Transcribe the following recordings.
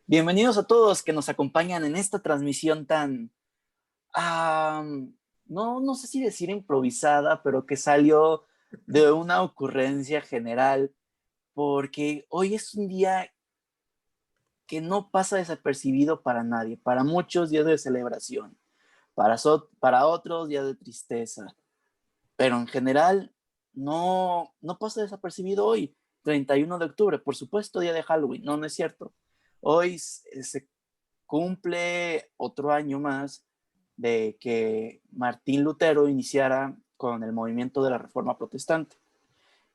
Bienvenidos a todos que nos acompañan en esta transmisión tan, ah, no sé si decir improvisada, pero que salió de una ocurrencia general, porque hoy es un día que no pasa desapercibido para nadie, para muchos días de celebración, para otros días de tristeza, pero en general no pasa desapercibido hoy, 31 de octubre, por supuesto, día de Halloween, no es cierto. Hoy se cumple otro año más de que Martín Lutero iniciara con el movimiento de la Reforma Protestante.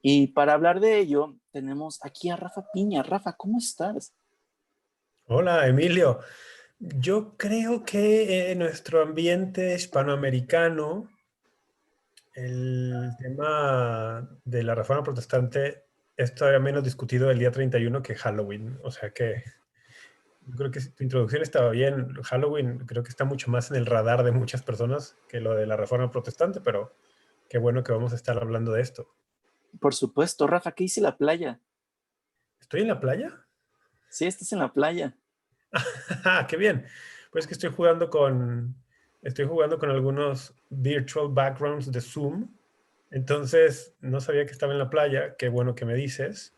Y para hablar de ello, tenemos aquí a Rafa Piña. Rafa, ¿cómo estás? Hola, Emilio. Yo creo que en nuestro ambiente hispanoamericano el tema de la reforma protestante es todavía menos discutido el día 31 que Halloween. O sea que yo creo que tu introducción estaba bien. Halloween creo que está mucho más en el radar de muchas personas que lo de la reforma protestante, pero qué bueno que vamos a estar hablando de esto. Por supuesto, Rafa, ¿qué hice la playa? ¿Estoy en la playa? Sí, estás en la playa. ¡Qué bien! Pues que estoy jugando con algunos virtual backgrounds de Zoom. Entonces, no sabía que estaba en la playa. Qué bueno que me dices.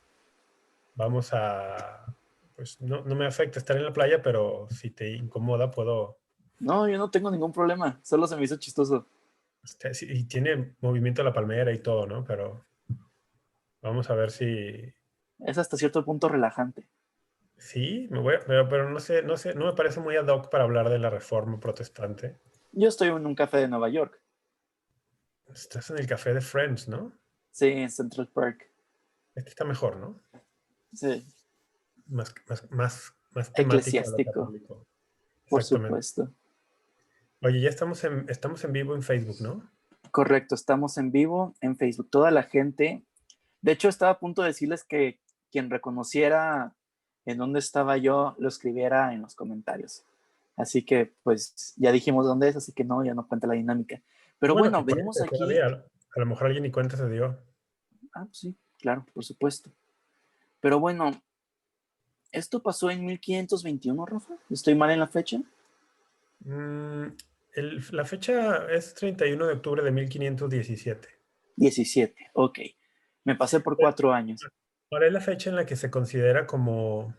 Vamos a, pues no me afecta estar en la playa, pero si te incomoda, puedo. No, yo no tengo ningún problema, solo se me hizo chistoso. Sí, y tiene movimiento la palmera y todo, ¿no? Pero vamos a ver si. Es hasta cierto punto relajante. Sí, pero no sé, no me parece muy ad hoc para hablar de la reforma protestante. Yo estoy en un café de Nueva York, Estás en el café de Friends, ¿no? sí, en Central Park, Este está mejor, ¿no? sí, Más temático a lo eclesiástico, católico. por Exactamente. supuesto. Oye, ya estamos en vivo en Facebook, ¿no? Correcto, estamos en vivo en Facebook. Toda la gente, de hecho, estaba a punto de decirles que quien reconociera en dónde estaba yo, lo escribiera en los comentarios. Así que, pues, ya dijimos dónde es, así que no, ya no cuenta la dinámica. Pero Bueno, bueno, que venimos cuente aquí. todavía. A lo mejor alguien ni cuenta se dio. Ah, pues sí, claro, por supuesto. Pero bueno, esto pasó en 1521, Rafa. ¿Estoy mal en la fecha? Mm, la fecha es 31 de octubre de 1517. 17, ok. Me pasé por 4 años. Ahora es la fecha en la que se considera como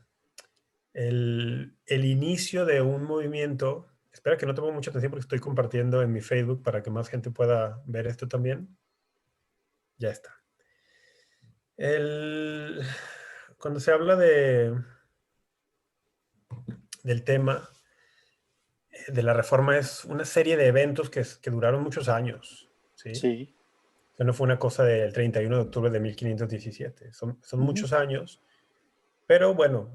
el inicio de un movimiento. Espera que no tengo mucha atención porque estoy compartiendo en mi Facebook para que más gente pueda ver esto también. Ya está. El, Cuando se habla del tema de la reforma es una serie de eventos que duraron muchos años, ¿sí? Sí. O sea, no fue una cosa del 31 de octubre de 1517, son Ujú. muchos años, pero bueno,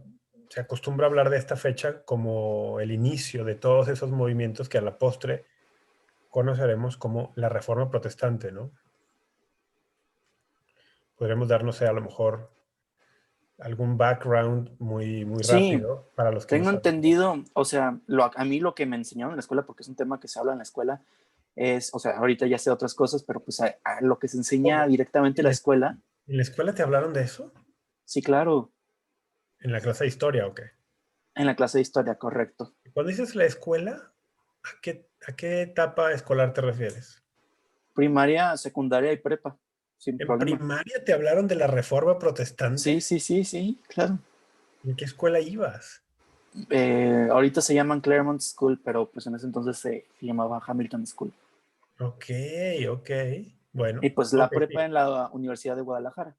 se acostumbra a hablar de esta fecha como el inicio de todos esos movimientos que a la postre conoceremos como la reforma protestante, ¿no? Podremos dar, no sé, a lo mejor algún background muy, muy Sí, rápido para los que no tengo saben. entendido, o sea, a mí lo que me enseñaron en la escuela, porque es un tema que se habla en la escuela, es, o sea, ahorita ya sé otras cosas, pero pues a lo que se enseña ¿Cómo? directamente en ¿En la la, escuela, en la escuela te hablaron de eso? sí, claro, ¿En la clase de historia o qué? en la clase de historia, correcto. Cuando dices la escuela, ¿a qué etapa escolar te refieres? Primaria, secundaria y prepa, sin ¿En problema. primaria te hablaron de la reforma Sí, protestante? sí, sí, sí, claro. ¿En qué escuela ibas? Ahorita se llaman Claremont School, pero pues en ese entonces se llamaba Hamilton School. Ok, ok. Y Bueno, pues ok, la prepa sí. en la Universidad de Guadalajara.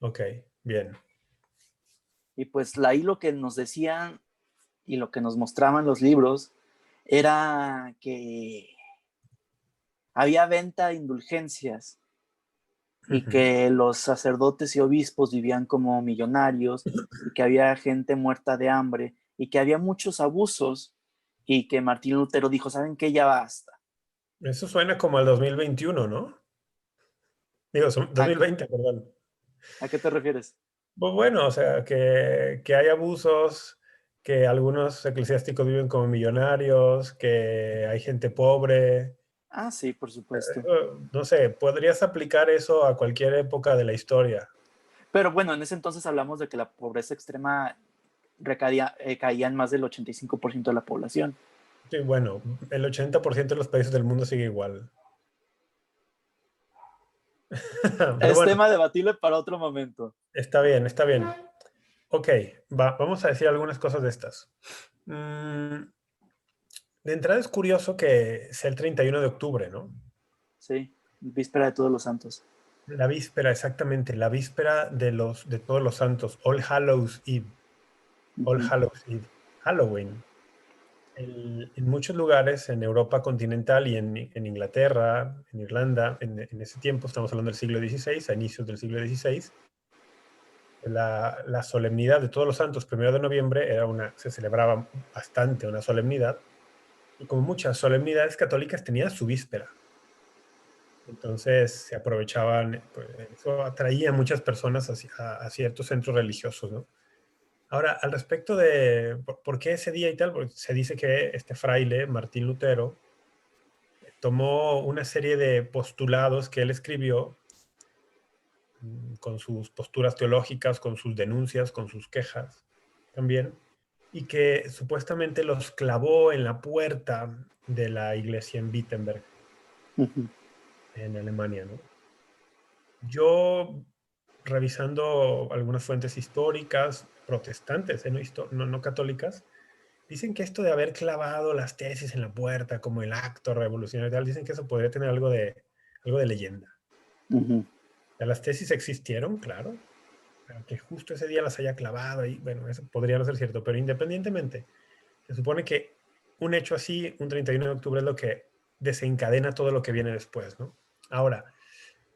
Ok, bien. Y pues ahí lo que nos decían y lo que nos mostraban los libros era que había venta de indulgencias y Ujú. que los sacerdotes y obispos vivían como millonarios y que había gente muerta de hambre y que había muchos abusos y que Martín Lutero dijo, ¿saben qué? Ya basta. Eso suena como al 2021, ¿no? Digo, ¿A, 2020, perdón. a qué te refieres? Pues bueno, o sea, que hay abusos, que algunos eclesiásticos viven como millonarios, que hay gente pobre. Ah, sí, por supuesto. No sé, podrías aplicar eso a cualquier época de la historia. Pero bueno, en ese entonces hablamos de que la pobreza extrema caían más del 85% de la población. Sí, bueno, el 80% de los países del mundo sigue igual. Pero Es bueno, tema debatible para otro momento. está bien, está bien. Ok, vamos a decir algunas cosas de estas. Mm, de entrada es curioso que sea el 31 de octubre, ¿no? Sí, víspera de Todos los Santos. La víspera, exactamente, la víspera de todos los santos, All Hallows Eve, All Ujú. Hallows Eve, Halloween. En muchos lugares, en Europa continental y en Inglaterra, en Irlanda, en ese tiempo, estamos hablando del siglo XVI, a inicios del siglo XVI, la solemnidad de Todos los Santos, 1 de noviembre, se celebraba bastante una solemnidad, y como muchas solemnidades católicas tenía su víspera. Entonces se aprovechaban, pues, eso atraía a muchas personas a ciertos centros religiosos, ¿no? Ahora, al respecto de por qué ese día y tal, porque se dice que este fraile, Martín Lutero, tomó una serie de postulados que él escribió con sus posturas teológicas, con sus denuncias, con sus quejas también, y que supuestamente los clavó en la puerta de la iglesia en Wittenberg, Ujú. en Alemania, ¿no? Yo, revisando algunas fuentes históricas protestantes, no católicas, dicen que esto de haber clavado las tesis en la puerta como el acto revolucionario y tal, dicen que eso podría tener algo de leyenda. Ujú. Ya las tesis existieron, claro, pero que justo ese día las haya clavado ahí, bueno, eso podría no ser cierto, pero independientemente, se supone que un hecho así, un 31 de octubre, es lo que desencadena todo lo que viene después, ¿no? Ahora,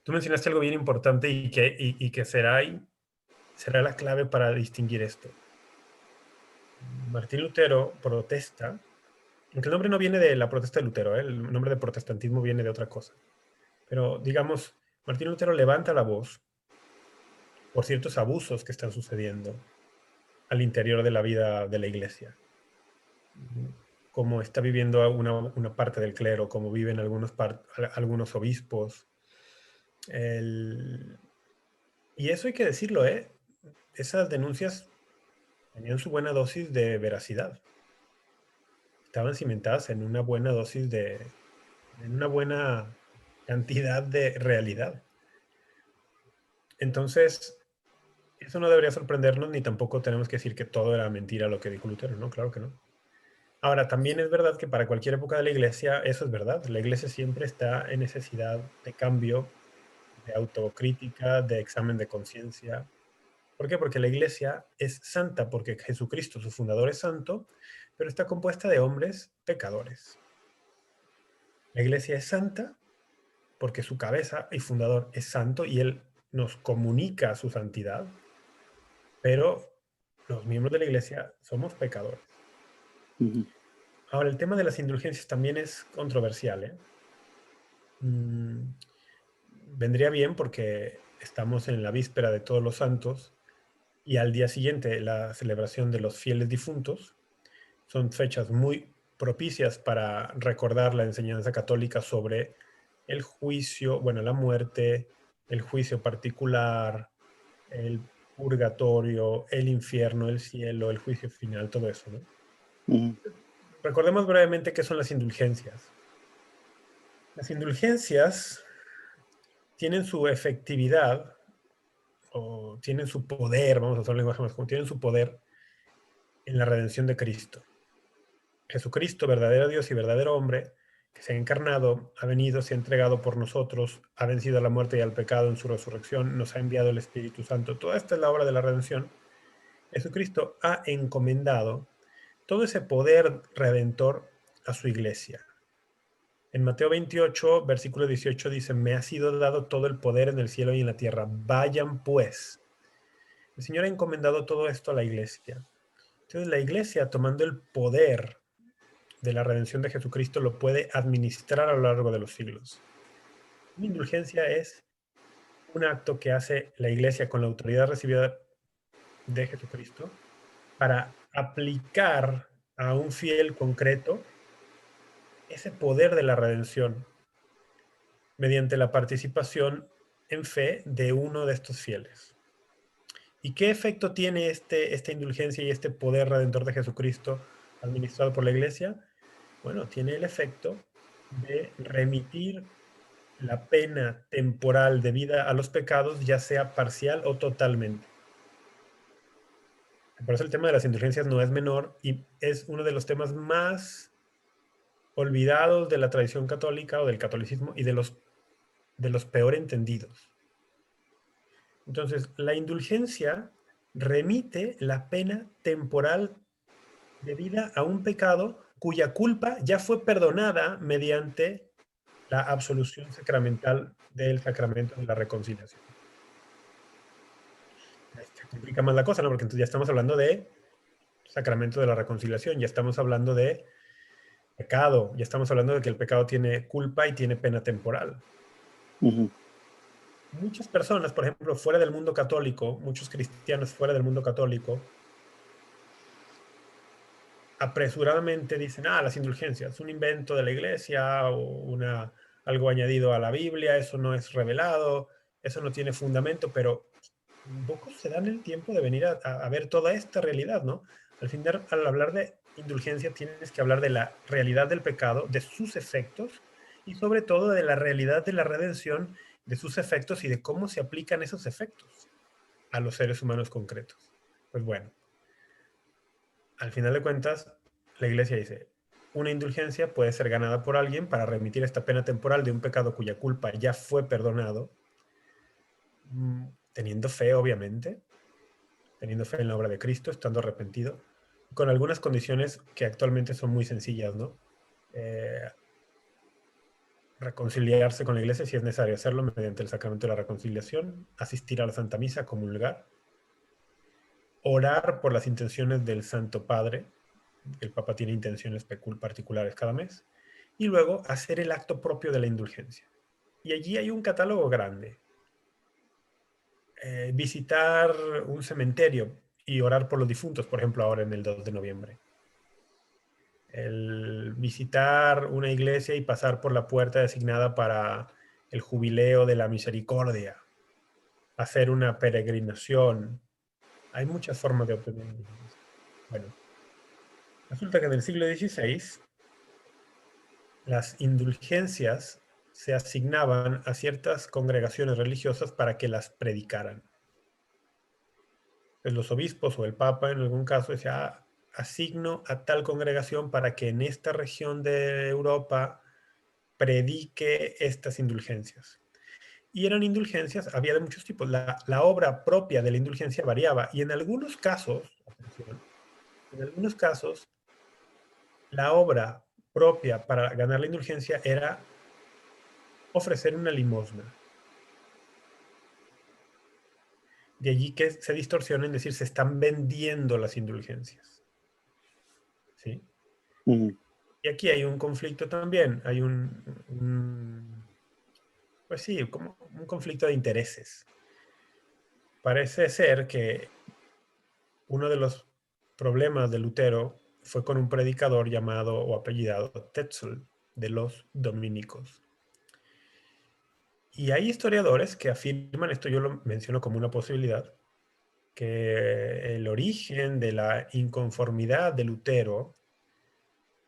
tú mencionaste algo bien importante y que será la clave para distinguir esto. Martín Lutero protesta, aunque el nombre no viene de la protesta de Lutero, ¿eh? El nombre de protestantismo viene de otra cosa. Pero digamos, Martín Lutero levanta la voz por ciertos abusos que están sucediendo al interior de la vida de la iglesia. Cómo está viviendo una parte del clero, cómo viven algunos obispos. El- y eso hay que decirlo, ¿eh? Esas denuncias tenían su buena dosis de veracidad. Estaban cimentadas en una buena en una buena cantidad de realidad. Entonces, eso no debería sorprendernos, ni tampoco tenemos que decir que todo era mentira lo que dijo Lutero, ¿no? Claro que no. Ahora, también es verdad que para cualquier época de la iglesia, eso es verdad. La iglesia siempre está en necesidad de cambio, de autocrítica, de examen de conciencia. ¿Por qué? Porque la iglesia es santa, porque Jesucristo, su fundador, es santo, pero está compuesta de hombres pecadores. La iglesia es santa porque su cabeza y fundador es santo y él nos comunica su santidad, pero los miembros de la iglesia somos pecadores. Ujú. Ahora, el tema de las indulgencias también es controversial, ¿eh? Mm, vendría bien porque estamos en la víspera de Todos los Santos y al día siguiente la celebración de los fieles difuntos. Son fechas muy propicias para recordar la enseñanza católica sobre el juicio, bueno, la muerte, el juicio particular, el purgatorio, el infierno, el cielo, el juicio final, todo eso, ¿no? Ujú. Recordemos brevemente qué son las indulgencias. Las indulgencias tienen su efectividad o tienen su poder, vamos a usar un lenguaje más común, tienen su poder en la redención de Cristo. Jesucristo, verdadero Dios y verdadero hombre, que se ha encarnado, ha venido, se ha entregado por nosotros, ha vencido a la muerte y al pecado en su resurrección, nos ha enviado el Espíritu Santo. Toda esta es la obra de la redención. Jesucristo ha encomendado todo ese poder redentor a su iglesia. En Mateo 28, versículo 18 dice, me ha sido dado todo el poder en el cielo y en la tierra. Vayan pues. El Señor ha encomendado todo esto a la iglesia. Entonces la iglesia, tomando el poder de la redención de Jesucristo, lo puede administrar a lo largo de los siglos. Una indulgencia es un acto que hace la iglesia con la autoridad recibida de Jesucristo para aplicar a un fiel concreto ese poder de la redención mediante la participación en fe de uno de estos fieles. ¿Y qué efecto tiene esta indulgencia y este poder redentor de Jesucristo administrado por la Iglesia? Bueno, tiene el efecto de remitir la pena temporal debida a los pecados, ya sea parcial o totalmente. Por eso el tema de las indulgencias no es menor y es uno de los temas más olvidados de la tradición católica o del catolicismo y de los peor entendidos. Entonces, la indulgencia remite la pena temporal debida a un pecado cuya culpa ya fue perdonada mediante la absolución sacramental del sacramento de la reconciliación. Se complica más la cosa, ¿no? Porque entonces ya estamos hablando de sacramento de la reconciliación, ya estamos hablando de pecado, ya estamos hablando de que el pecado tiene culpa y tiene pena temporal. Ujú. Muchas personas, por ejemplo, fuera del mundo católico, muchos cristianos fuera del mundo católico, apresuradamente dicen, las indulgencias, un invento de la iglesia o algo añadido a la Biblia, eso no es revelado, eso no tiene fundamento, pero pocos se dan el tiempo de venir a ver toda esta realidad, ¿no? Al final, al hablar de indulgencia, tienes que hablar de la realidad del pecado, de sus efectos y sobre todo de la realidad de la redención, de sus efectos y de cómo se aplican esos efectos a los seres humanos concretos. Pues bueno, al final de cuentas, la iglesia dice, una indulgencia puede ser ganada por alguien para remitir esta pena temporal de un pecado cuya culpa ya fue perdonado, teniendo fe, obviamente, teniendo fe en la obra de Cristo, estando arrepentido, con algunas condiciones que actualmente son muy sencillas, ¿no? Eh, reconciliarse con la iglesia si es necesario hacerlo mediante el sacramento de la reconciliación, asistir a la Santa Misa, comulgar, orar por las intenciones del Santo Padre, el Papa tiene intenciones particulares cada mes, y luego hacer el acto propio de la indulgencia. Y allí hay un catálogo grande. Visitar un cementerio y orar por los difuntos, por ejemplo, ahora en el 2 de noviembre. El visitar una iglesia y pasar por la puerta designada para el jubileo de la misericordia. Hacer una peregrinación. Hay muchas formas de obtener indulgencia. Bueno, resulta que en el siglo XVI las indulgencias se asignaban a ciertas congregaciones religiosas para que las predicaran. Pues los obispos o el papa en algún caso decía, asigno a tal congregación para que en esta región de Europa predique estas indulgencias. Y eran indulgencias, había de muchos tipos. La obra propia de la indulgencia variaba y en algunos casos, atención, en algunos casos, la obra propia para ganar la indulgencia era ofrecer una limosna. De allí que se distorsiona en decir se están vendiendo las indulgencias. ¿Sí? Ujú. Y aquí hay un conflicto también, hay pues sí, como un conflicto de intereses. Parece ser que uno de los problemas de Lutero fue con un predicador llamado o apellidado Tetzel, de los dominicos. Y hay historiadores que afirman, esto yo lo menciono como una posibilidad, que el origen de la inconformidad de Lutero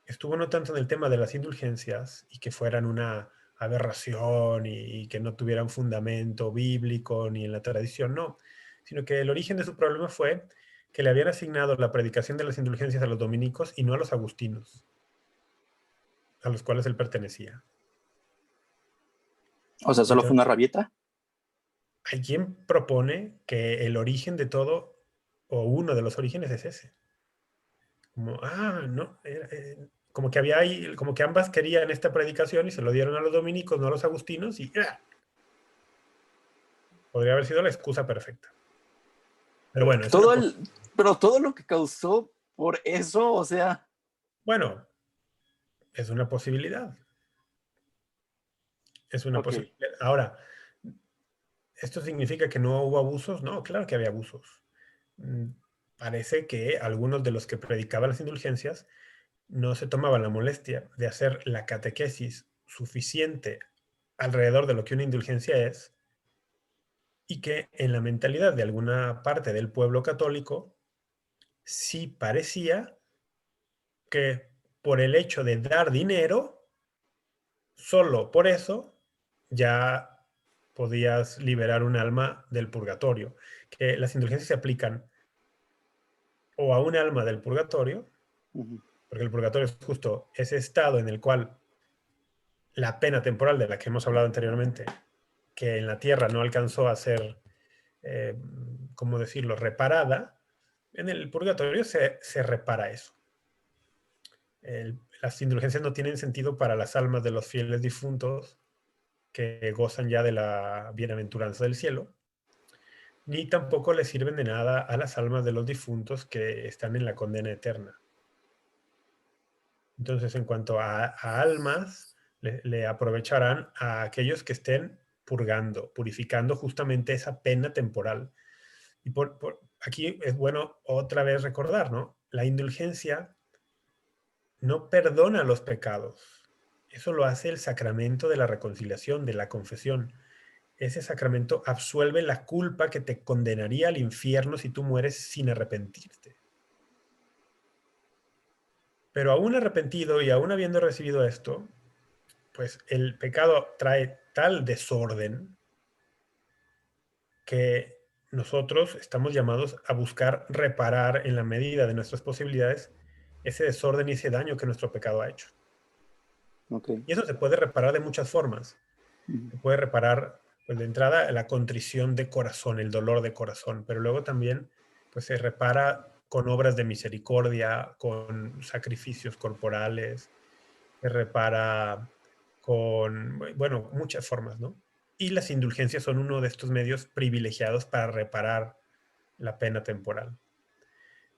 estuvo no tanto en el tema de las indulgencias y que fueran una aberración y que no tuvieran fundamento bíblico ni en la tradición, no, sino que el origen de su problema fue que le habían asignado la predicación de las indulgencias a los dominicos y no a los agustinos, a los cuales él pertenecía. O sea, solo fue una Entonces, rabieta. hay quien propone que el origen de todo, o uno de los orígenes es ese. Como, no, como que había ahí, como que ambas querían esta predicación y se lo dieron a los dominicos, no a los agustinos, y podría haber sido la excusa perfecta. Pero bueno, es una Todo el, pero todo lo que causó por eso, o sea, bueno, es una posibilidad. Es una ok. posibilidad. Ahora, ¿esto significa que no hubo abusos? No, claro que había abusos. Mm, Parece que algunos de los que predicaban las indulgencias no se tomaban la molestia de hacer la catequesis suficiente alrededor de lo que una indulgencia es y que en la mentalidad de alguna parte del pueblo católico sí parecía que por el hecho de dar dinero, solo por eso ya podías liberar un alma del purgatorio, que las indulgencias se aplican o a un alma del purgatorio, Ujú. porque el purgatorio es justo ese estado en el cual la pena temporal de la que hemos hablado anteriormente, que en la tierra no alcanzó a ser, eh, ¿cómo decirlo?, reparada, en el purgatorio se repara eso. Las indulgencias no tienen sentido para las almas de los fieles difuntos que gozan ya de la bienaventuranza del cielo, ni tampoco le sirven de nada a las almas de los difuntos que están en la condena eterna. Entonces, en cuanto a almas, le aprovecharán a aquellos que estén purgando, purificando justamente esa pena temporal. Y aquí es bueno otra vez recordar, ¿no? La indulgencia no perdona los pecados. Eso lo hace el sacramento de la reconciliación, de la confesión. Ese sacramento absuelve la culpa que te condenaría al infierno si tú mueres sin arrepentirte. Pero aún arrepentido y aún habiendo recibido esto, pues el pecado trae tal desorden que nosotros estamos llamados a buscar reparar en la medida de nuestras posibilidades ese desorden y ese daño que nuestro pecado ha hecho. Ok. Y eso se puede reparar de muchas formas. Ujú. Se puede reparar, pues de entrada, la contrición de corazón, el dolor de corazón, pero luego también, pues se repara con obras de misericordia, con sacrificios corporales, se repara con, bueno, muchas formas, ¿no? Y las indulgencias son uno de estos medios privilegiados para reparar la pena temporal.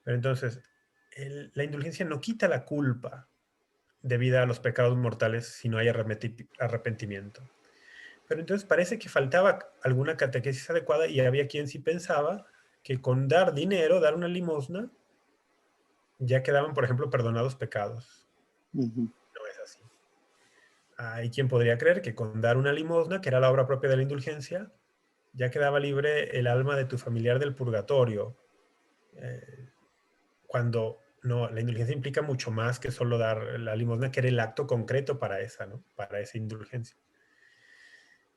Pero entonces, la indulgencia no quita la culpa debida a los pecados mortales si no hay arrepentimiento. Pero entonces parece que faltaba alguna catequesis adecuada y había quien sí pensaba que con dar dinero, dar una limosna, ya quedaban, por ejemplo, perdonados pecados. Ujú. No es así. Hay quien podría creer que con dar una limosna, que era la obra propia de la indulgencia, ya quedaba libre el alma de tu familiar del purgatorio. Cuando no, la indulgencia implica mucho más que solo dar la limosna, que era el acto concreto para esa, ¿no? Para esa indulgencia.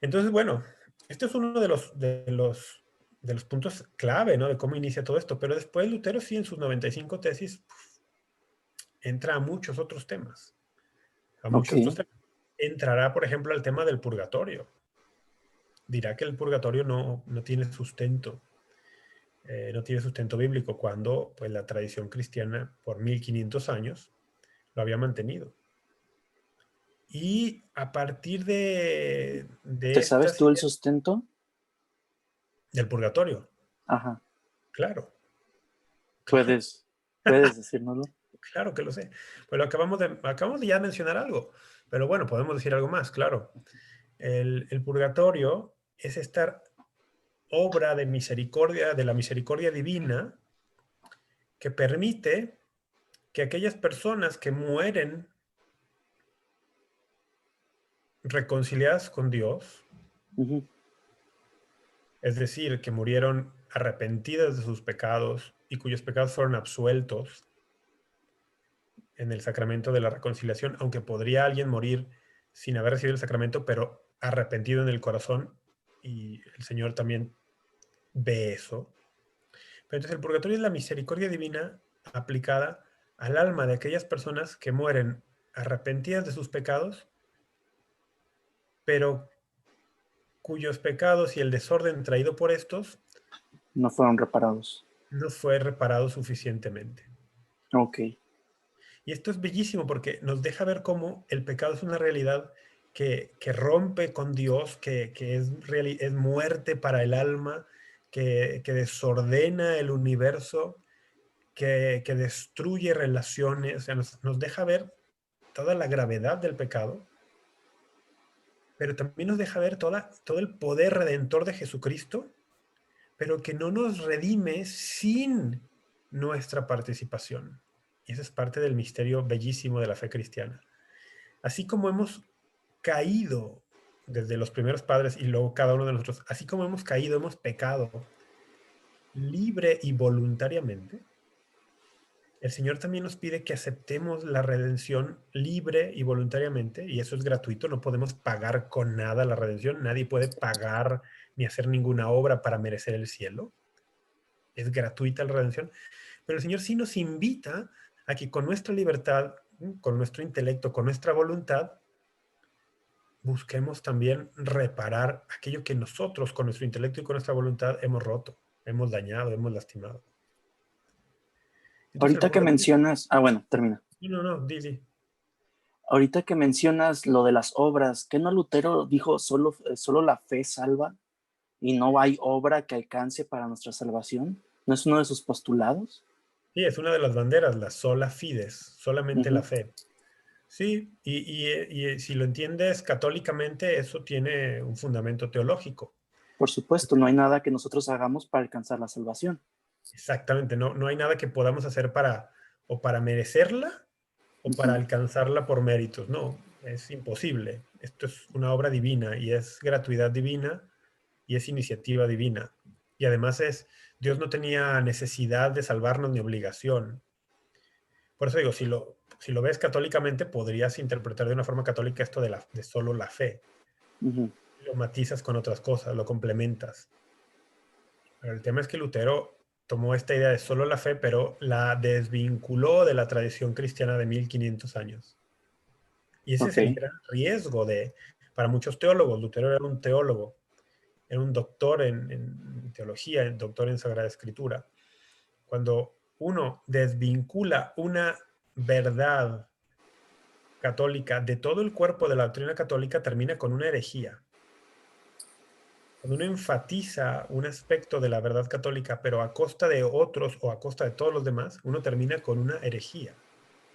Entonces, bueno, este es uno de los puntos clave, ¿no? De cómo inicia todo esto. Pero después Lutero sí en sus 95 tesis entra a muchos otros temas. A Ok. muchos otros temas. Entrará, por ejemplo, al tema del purgatorio. Dirá que el purgatorio no tiene sustento. No tiene sustento bíblico cuando pues, la tradición cristiana por 1500 años lo había mantenido. Y a partir de ¿Te sabes estas tú el ideas sustento? del purgatorio, Ajá. claro, claro, ¿Puedes decírnoslo? claro que lo sé. Pues acabamos de ya mencionar algo, pero bueno, podemos decir algo más, claro. El purgatorio es esta obra de misericordia, de la misericordia divina, que permite que aquellas personas que mueren reconciliadas con Dios, Ujú. es decir, que murieron arrepentidas de sus pecados y cuyos pecados fueron absueltos en el sacramento de la reconciliación, aunque podría alguien morir sin haber recibido el sacramento, pero arrepentido en el corazón, y el Señor también ve eso. Pero entonces el purgatorio es la misericordia divina aplicada al alma de aquellas personas que mueren arrepentidas de sus pecados, pero cuyos pecados y el desorden traído por estos No fueron reparados. no fue reparado suficientemente. Ok. Y esto es bellísimo porque nos deja ver cómo el pecado es una realidad que rompe con Dios, que es muerte para el alma, que desordena el universo, que destruye relaciones. O sea, nos deja ver toda la gravedad del pecado, pero también nos deja ver todo el poder redentor de Jesucristo, pero que no nos redime sin nuestra participación. Y esa es parte del misterio bellísimo de la fe cristiana. Así como hemos caído desde los primeros padres y luego cada uno de nosotros, así como hemos caído, hemos pecado libre y voluntariamente, el Señor también nos pide que aceptemos la redención libre y voluntariamente, y eso es gratuito, no podemos pagar con nada la redención, nadie puede pagar ni hacer ninguna obra para merecer el cielo, es gratuita la redención, pero el Señor sí nos invita a que con nuestra libertad, con nuestro intelecto, con nuestra voluntad, busquemos también reparar aquello que nosotros, con nuestro intelecto y con nuestra voluntad, hemos roto, hemos dañado, hemos lastimado. Entonces el Ahorita que purgatorio... mencionas, bueno, termina. No, no, di. Ahorita que mencionas lo de las obras, ¿qué no Lutero dijo solo la fe salva y no hay obra que alcance para nuestra salvación? ¿No es uno de sus postulados? Sí, es una de las banderas, la sola fides, solamente la Ujú. fe. Sí, y si lo entiendes católicamente, eso tiene un fundamento teológico. Por supuesto, no hay nada que nosotros hagamos para alcanzar la salvación. Exactamente, no hay nada que podamos hacer para merecerla o para Ujú. alcanzarla por méritos. No, es imposible. Esto es una obra divina y es gratuidad divina y es iniciativa divina. Y además Dios no tenía necesidad de salvarnos ni obligación. Por eso digo, si lo ves católicamente, podrías interpretar de una forma católica esto de solo la fe. Ujú. Lo matizas con otras cosas, lo complementas. Pero el tema es que Lutero tomó esta idea de solo la fe, pero la desvinculó de la tradición cristiana de 1500 años. Y ese es Ok. el gran riesgo para muchos teólogos. Lutero era un teólogo, era un doctor en teología, doctor en Sagrada Escritura. Cuando uno desvincula una verdad católica de todo el cuerpo de la doctrina católica, termina con una herejía. Cuando uno enfatiza un aspecto de la verdad católica, pero a costa de otros o a costa de todos los demás, uno termina con una herejía.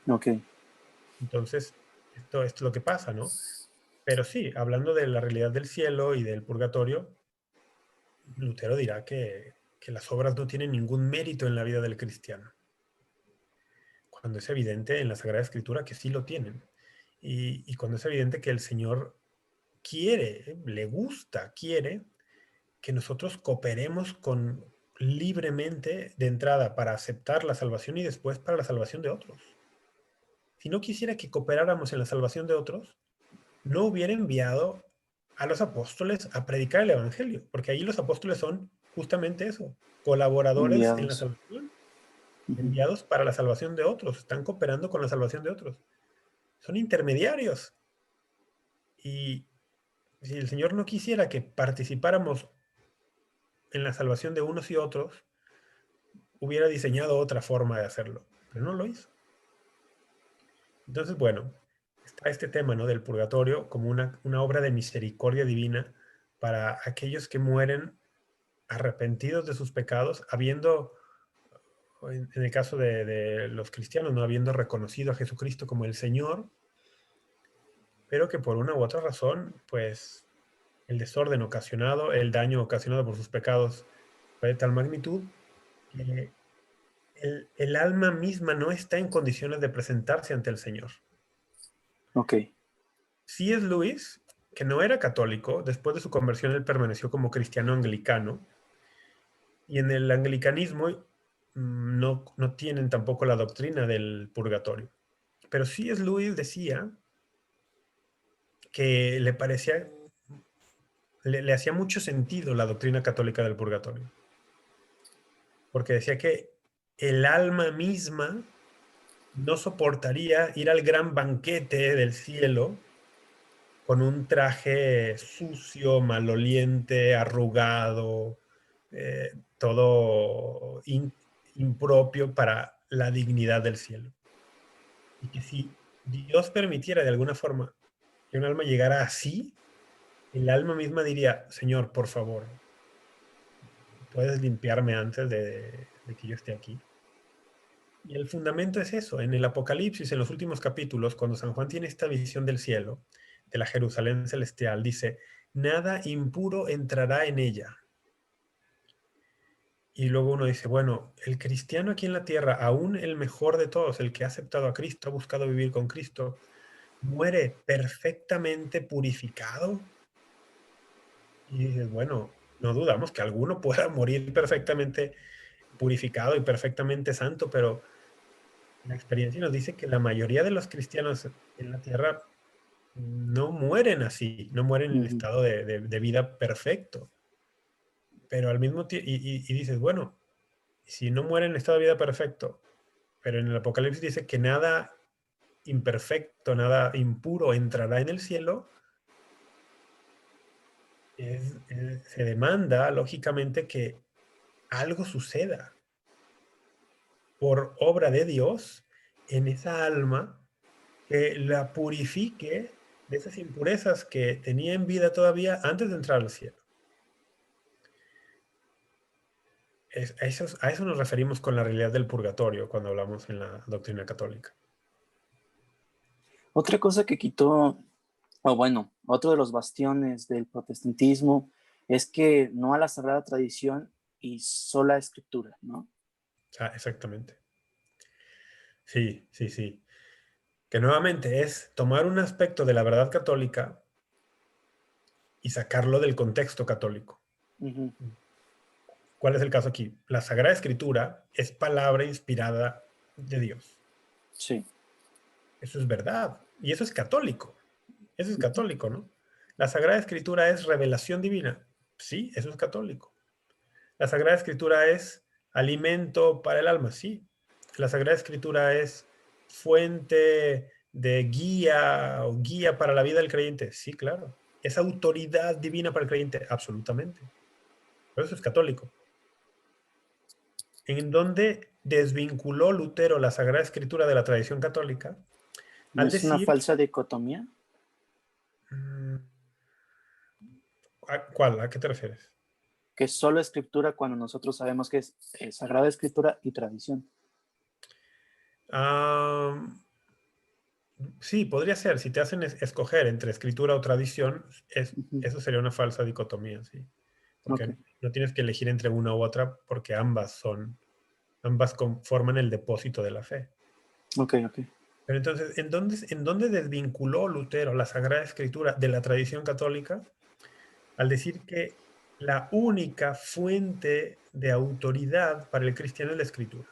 Ok. Entonces, esto es lo que pasa, ¿no? Pero sí, hablando de la realidad del cielo y del purgatorio, Lutero dirá que las obras no tienen ningún mérito en la vida del cristiano, cuando es evidente en la Sagrada Escritura que sí lo tienen. Y cuando es evidente que el Señor quiere, le gusta, quiere que nosotros cooperemos libremente de entrada para aceptar la salvación y después para la salvación de otros. Si no quisiera que cooperáramos en la salvación de otros, no hubiera enviado a los apóstoles a predicar el Evangelio, porque ahí los apóstoles son justamente eso, colaboradores en la Enviados. salvación, Ujú. enviados para la salvación de otros, están cooperando con la salvación de otros. Son intermediarios. Y si el Señor no quisiera que participáramos en la salvación de unos y otros, hubiera diseñado otra forma de hacerlo, pero no lo hizo. Entonces, bueno, está este tema, ¿no?, del purgatorio como una obra de misericordia divina para aquellos que mueren arrepentidos de sus pecados, habiendo, en el caso de los cristianos, no habiendo reconocido a Jesucristo como el Señor, pero que por una u otra razón, pues el desorden ocasionado, el daño ocasionado por sus pecados fue de tal magnitud que el alma misma no está en condiciones de presentarse ante el Señor. Ok. C.S. Lewis, que no era católico, después de su conversión él permaneció como cristiano anglicano, y en el anglicanismo no tienen tampoco la doctrina del purgatorio. Pero C.S. Lewis decía que le hacía mucho sentido la doctrina católica del purgatorio, porque decía que el alma misma no soportaría ir al gran banquete del cielo con un traje sucio, maloliente, arrugado, todo impropio para la dignidad del cielo. Y que si Dios permitiera de alguna forma que un alma llegara así, el alma misma diría: Señor, por favor, ¿puedes limpiarme antes de que yo esté aquí? Y el fundamento es eso. En el Apocalipsis, en los últimos capítulos, cuando San Juan tiene esta visión del cielo, de la Jerusalén celestial, dice: nada impuro entrará en ella. Y luego uno dice, bueno, el cristiano aquí en la tierra, aún el mejor de todos, el que ha aceptado a Cristo, ha buscado vivir con Cristo, muere perfectamente purificado. Y dices, bueno, no dudamos que alguno pueda morir perfectamente purificado y perfectamente santo, pero la experiencia nos dice que la mayoría de los cristianos en la tierra no mueren así, no mueren en el Ujú. estado de vida perfecto. Pero al mismo tiempo, y dices, bueno, si no mueren en estado de vida perfecto, pero en el Apocalipsis dice que nada imperfecto, nada impuro entrará en el cielo, se demanda, lógicamente, que algo suceda por obra de Dios en esa alma que la purifique de esas impurezas que tenía en vida todavía antes de entrar al cielo. A eso nos referimos con la realidad del purgatorio cuando hablamos en la doctrina católica. Otra cosa que quitó, o bueno, otro de los bastiones del protestantismo es que no a la sagrada tradición y sola escritura, ¿no? Ah, exactamente. Sí, sí, sí. Que nuevamente es tomar un aspecto de la verdad católica y sacarlo del contexto católico. Ujú. ¿Cuál es el caso aquí? La Sagrada Escritura es palabra inspirada de Dios. Sí. Eso es verdad. Y eso es católico. Eso es Ujú. católico, ¿no? La Sagrada Escritura es revelación divina. Sí, eso es católico. La Sagrada Escritura es alimento para el alma. Sí. La Sagrada Escritura es fuente de guía o guía para la vida del creyente. Sí, claro. Es autoridad divina para el creyente. Absolutamente. Pero eso es católico. En donde desvinculó Lutero la Sagrada Escritura de la tradición católica ¿No al es una decir, falsa dicotomía? mm, ¿cuál? ¿A qué te refieres? Que es solo escritura cuando nosotros sabemos que es sagrada escritura y tradición. Ah, sí, podría ser. Si te hacen escoger entre escritura o tradición, Ujú. eso sería una falsa dicotomía, sí. Ok, Porque no tienes que elegir entre una u otra porque ambas conforman el depósito de la fe. ok, ok. Pero entonces, ¿en dónde desvinculó Lutero la Sagrada Escritura de la tradición católica? Al decir que la única fuente de autoridad para el cristiano es la Escritura.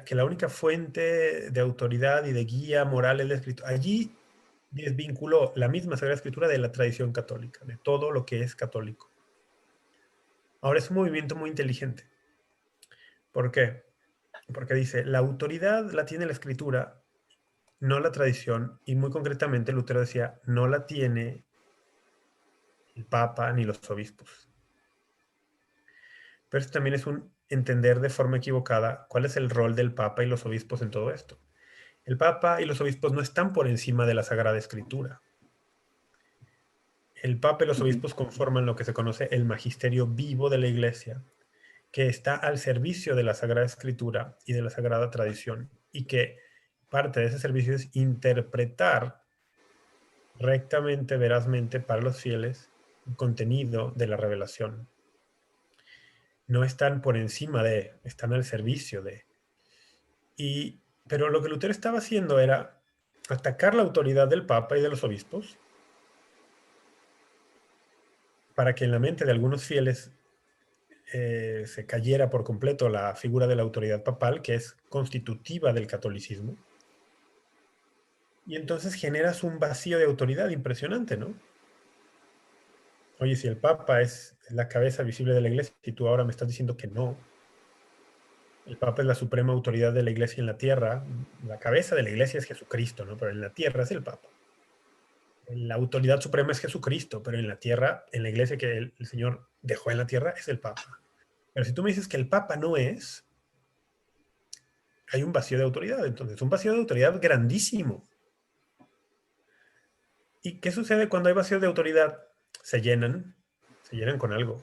Que la única fuente de autoridad y de guía moral es la Escritura. Allí desvinculó la misma Sagrada Escritura de la tradición católica, de todo lo que es católico. Ahora es un movimiento muy inteligente. ¿Por qué? Porque dice, la autoridad la tiene la Escritura, no la tradición, y muy concretamente Lutero decía, no la tiene el Papa ni los obispos. Pero esto también es un entender de forma equivocada cuál es el rol del Papa y los obispos en todo esto. El Papa y los obispos no están por encima de la Sagrada Escritura. El Papa y los Ujú. obispos conforman lo que se conoce el magisterio vivo de la Iglesia, que está al servicio de la Sagrada Escritura y de la Sagrada Tradición, y que parte de ese servicio es interpretar rectamente, verazmente para los fieles el contenido de la revelación. No están por encima de, están al servicio de. Pero lo que Lutero estaba haciendo era atacar la autoridad del Papa y de los obispos para que en la mente de algunos fieles se cayera por completo la figura de la autoridad papal, que es constitutiva del catolicismo. Y entonces generas un vacío de autoridad impresionante, ¿no? Oye, si el Papa es la cabeza visible de la Iglesia y tú ahora me estás diciendo que no, el Papa es la suprema autoridad de la Iglesia en la tierra, la cabeza de la Iglesia es Jesucristo, ¿no? Pero en la tierra es el Papa. La autoridad suprema es Jesucristo, pero en la tierra, en la Iglesia que el Señor dejó en la tierra, es el Papa. Pero si tú me dices que el Papa no es, hay un vacío de autoridad, entonces, un vacío de autoridad grandísimo. ¿Y qué sucede cuando hay vacío de autoridad? Se llenan, se llenan con algo,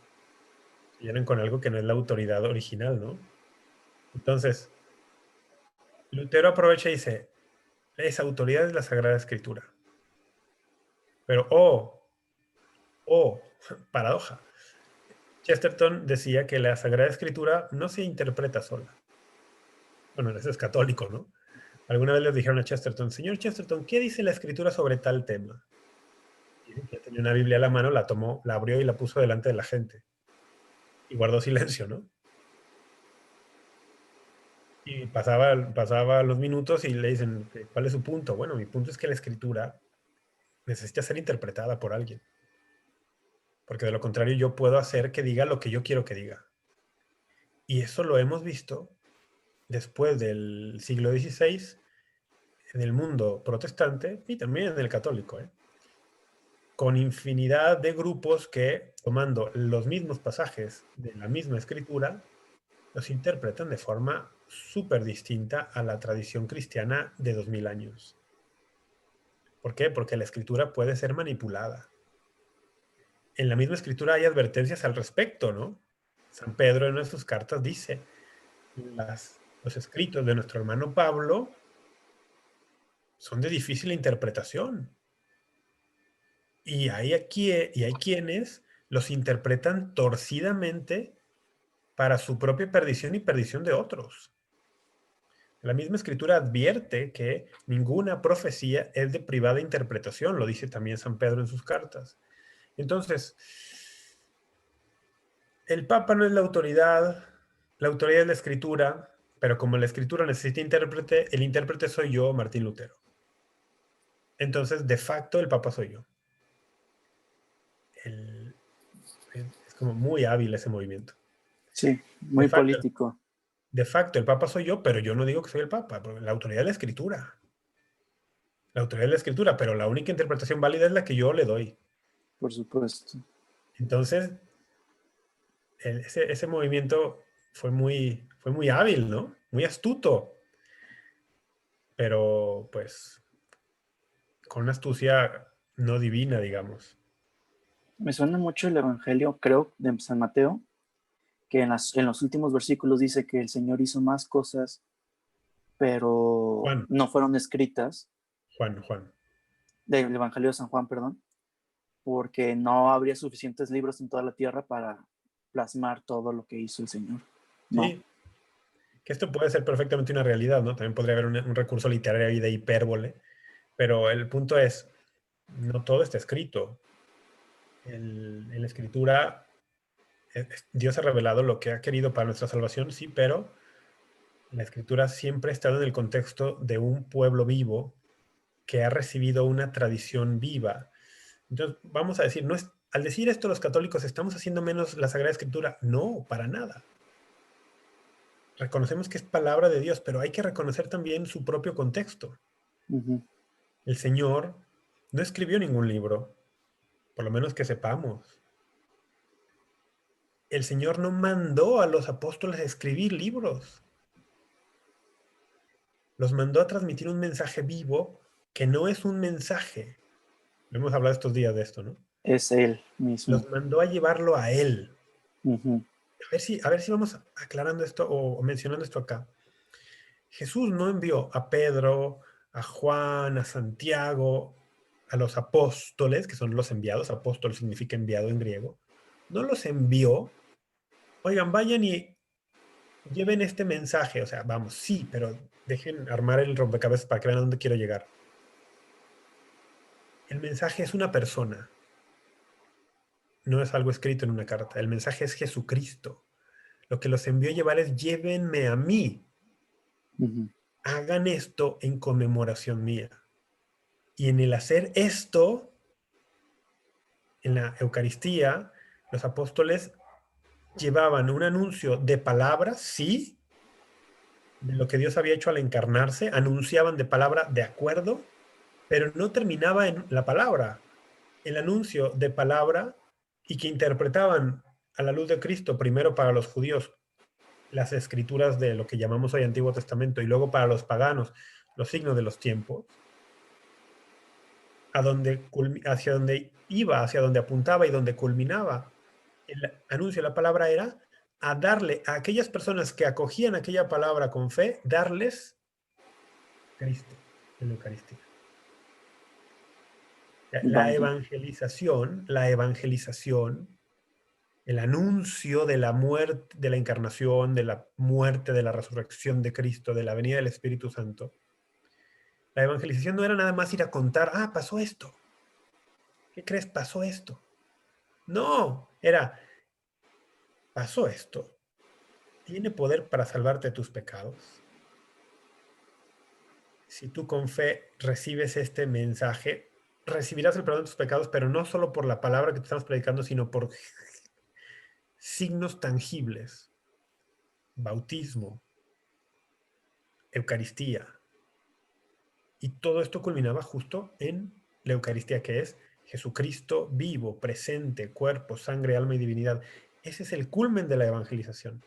se llenan con algo que no es la autoridad original, ¿no? Entonces, Lutero aprovecha y dice, esa autoridad es la Sagrada Escritura. Pero, paradoja. Chesterton decía que la Sagrada Escritura no se interpreta sola. Bueno, eso es católico, ¿no? Alguna vez les dijeron a Chesterton, señor Chesterton, ¿qué dice la Escritura sobre tal tema? Ya tenía una Biblia a la mano, la tomó, la abrió y la puso delante de la gente. Y guardó silencio, ¿no? Y pasaba los minutos y le dicen, ¿cuál es su punto? Bueno, mi punto es que la escritura necesita ser interpretada por alguien. Porque de lo contrario yo puedo hacer que diga lo que yo quiero que diga. Y eso lo hemos visto después del siglo XVI en el mundo protestante y también en el católico, ¿eh? Con infinidad de grupos que, tomando los mismos pasajes de la misma escritura, los interpretan de forma súper distinta a la tradición cristiana de 2000 años. ¿Por qué? Porque la escritura puede ser manipulada. En la misma escritura hay advertencias al respecto, ¿no? San Pedro en una de sus cartas dice, los escritos de nuestro hermano Pablo son de difícil interpretación. Y hay quienes los interpretan torcidamente para su propia perdición y perdición de otros. La misma escritura advierte que ninguna profecía es de privada interpretación, lo dice también San Pedro en sus cartas. Entonces, el Papa no es la autoridad es la escritura, pero como la escritura necesita intérprete, el intérprete soy yo, Martín Lutero. Entonces, de facto, el Papa soy yo. Es como muy hábil ese movimiento. Sí, De muy facto, político. de facto, el Papa soy yo, pero yo no digo que soy el Papa, porque la autoridad es la escritura. La autoridad es la escritura, pero la única interpretación válida es la que yo le doy. Por supuesto. Entonces, ese movimiento fue muy hábil, ¿no? Muy astuto, pero pues con una astucia no divina, digamos. Me suena mucho el Evangelio, creo, de San Mateo, que en los últimos versículos dice que el Señor hizo más cosas, pero Juan, no fueron escritas, Juan. del Evangelio de San Juan, perdón, porque no habría suficientes libros en toda la tierra para plasmar todo lo que hizo el Señor. No. Sí, que esto puede ser perfectamente una realidad, ¿no? También podría haber un recurso literario ahí de hipérbole, pero el punto es, no todo está escrito. En la escritura, Dios ha revelado lo que ha querido para nuestra salvación, sí, pero la escritura siempre ha estado en el contexto de un pueblo vivo que ha recibido una tradición viva. Entonces, vamos a decir, no es, al decir esto los católicos, ¿estamos haciendo menos la Sagrada Escritura? No, para nada. Reconocemos que es palabra de Dios, pero hay que reconocer también su propio contexto. Uh-huh. El Señor no escribió ningún libro, por lo menos que sepamos. El Señor no mandó a los apóstoles a escribir libros. Los mandó a transmitir un mensaje vivo que no es un mensaje. Hemos hablado estos días de esto, ¿no? Es Él mismo. Los mandó a llevarlo a Él. Uh-huh. A ver si vamos aclarando esto o mencionando esto acá. Jesús no envió a Pedro, a Juan, a Santiago, a los apóstoles, que son los enviados. Apóstol significa enviado en griego. No los envió. Oigan, vayan y lleven este mensaje. O sea, vamos, sí, pero dejen armar el rompecabezas para que vean a dónde quiero llegar. El mensaje es una persona, no es algo escrito en una carta. El mensaje es Jesucristo. Lo que los envió a llevar es llévenme a mí. Uh-huh. Hagan esto en conmemoración mía. Y en el hacer esto, en la Eucaristía, los apóstoles llevaban un anuncio de palabras, sí, de lo que Dios había hecho al encarnarse, anunciaban de palabra de acuerdo, pero no terminaba en la palabra. El anuncio de palabra y que interpretaban a la luz de Cristo, primero para los judíos, las escrituras de lo que llamamos hoy Antiguo Testamento, y luego para los paganos, los signos de los tiempos, hacia donde iba, hacia donde apuntaba y donde culminaba el anuncio de la palabra era a darle a aquellas personas que acogían aquella palabra con fe, darles Cristo en la Eucaristía. Vaya. La evangelización, el anuncio de la muerte, de la encarnación, de la muerte, de la resurrección de Cristo, de la venida del Espíritu Santo. La evangelización no era nada más ir a contar, pasó esto. ¿Qué crees? Pasó esto. No, era, pasó esto. ¿Tiene poder para salvarte de tus pecados? Si tú con fe recibes este mensaje, recibirás el perdón de tus pecados, pero no solo por la palabra que te estamos predicando, sino por signos tangibles, bautismo, Eucaristía. Y todo esto culminaba justo en la Eucaristía, que es Jesucristo vivo, presente, cuerpo, sangre, alma y divinidad. Ese es el culmen de la evangelización.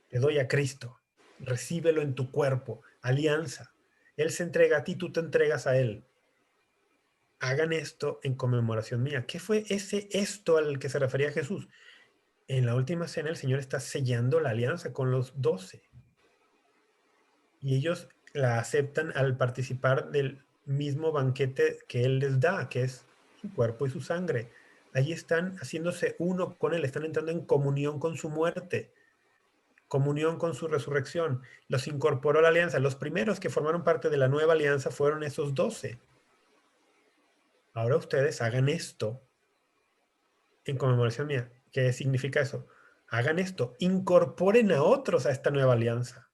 Te doy a Cristo, recíbelo en tu cuerpo, alianza. Él se entrega a ti, tú te entregas a Él. Hagan esto en conmemoración mía. ¿Qué fue ese esto al que se refería Jesús? En la última cena el Señor está sellando la alianza con los 12 y ellos la aceptan al participar del mismo banquete que Él les da, que es su cuerpo y su sangre. Allí están haciéndose uno con Él, están entrando en comunión con su muerte, comunión con su resurrección. Los incorporó a la alianza. Los primeros que formaron parte de la nueva alianza fueron esos 12. Ahora ustedes hagan esto en conmemoración mía. ¿Qué significa eso? Hagan esto, incorporen a otros a esta nueva alianza.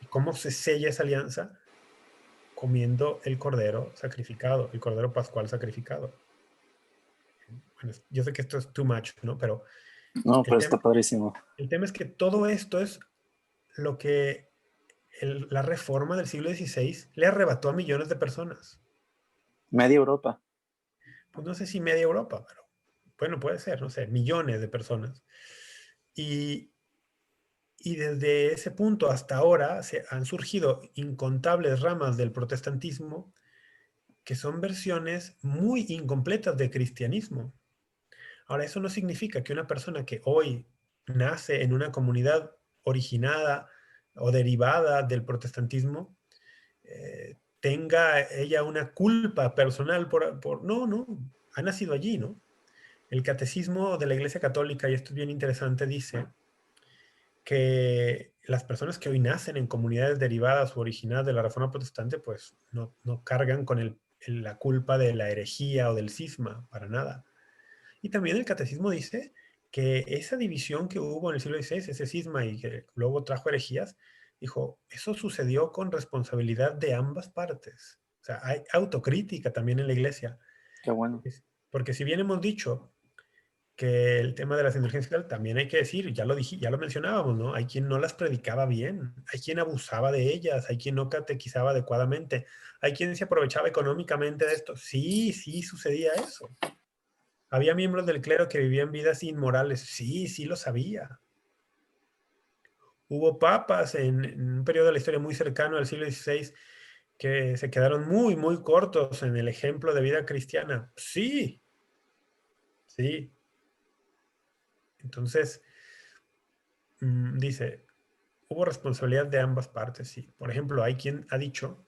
¿Y cómo se sella esa alianza? Comiendo el cordero sacrificado, el cordero pascual sacrificado. Bueno, yo sé que esto es too much, ¿no? Pero No, el pero tema, está padrísimo. el tema es que todo esto es lo que la reforma del siglo XVI le arrebató a millones de personas. Media Europa. Pues no sé si media Europa, pero bueno, puede ser, no sé, millones de personas. Y, y desde ese punto hasta ahora se han surgido incontables ramas del protestantismo que son versiones muy incompletas de cristianismo. Ahora, eso no significa que una persona que hoy nace en una comunidad originada o derivada del protestantismo tenga ella una culpa personal no, no, ha nacido allí, ¿no? El catecismo de la Iglesia Católica, y esto es bien interesante, dice que las personas que hoy nacen en comunidades derivadas o originadas de la Reforma Protestante, pues no cargan con la culpa de la herejía o del cisma, para nada. Y también el catecismo dice que esa división que hubo en el siglo XVI, ese cisma y que luego trajo herejías, dijo, eso sucedió con responsabilidad de ambas partes. O sea, hay autocrítica también en la iglesia. Qué bueno. Porque si bien hemos dicho que el tema de las indulgencias también hay que decir, ya lo mencionábamos, ¿no? Hay quien no las predicaba bien, hay quien abusaba de ellas, hay quien no catequizaba adecuadamente, hay quien se aprovechaba económicamente de esto. Sí, sí sucedía eso. Había miembros del clero que vivían vidas inmorales. Sí, sí lo sabía. Hubo papas en un periodo de la historia muy cercano al siglo XVI que se quedaron muy, muy cortos en el ejemplo de vida cristiana. Sí, sí. Entonces, dice, hubo responsabilidad de ambas partes, sí. Por ejemplo, hay quien ha dicho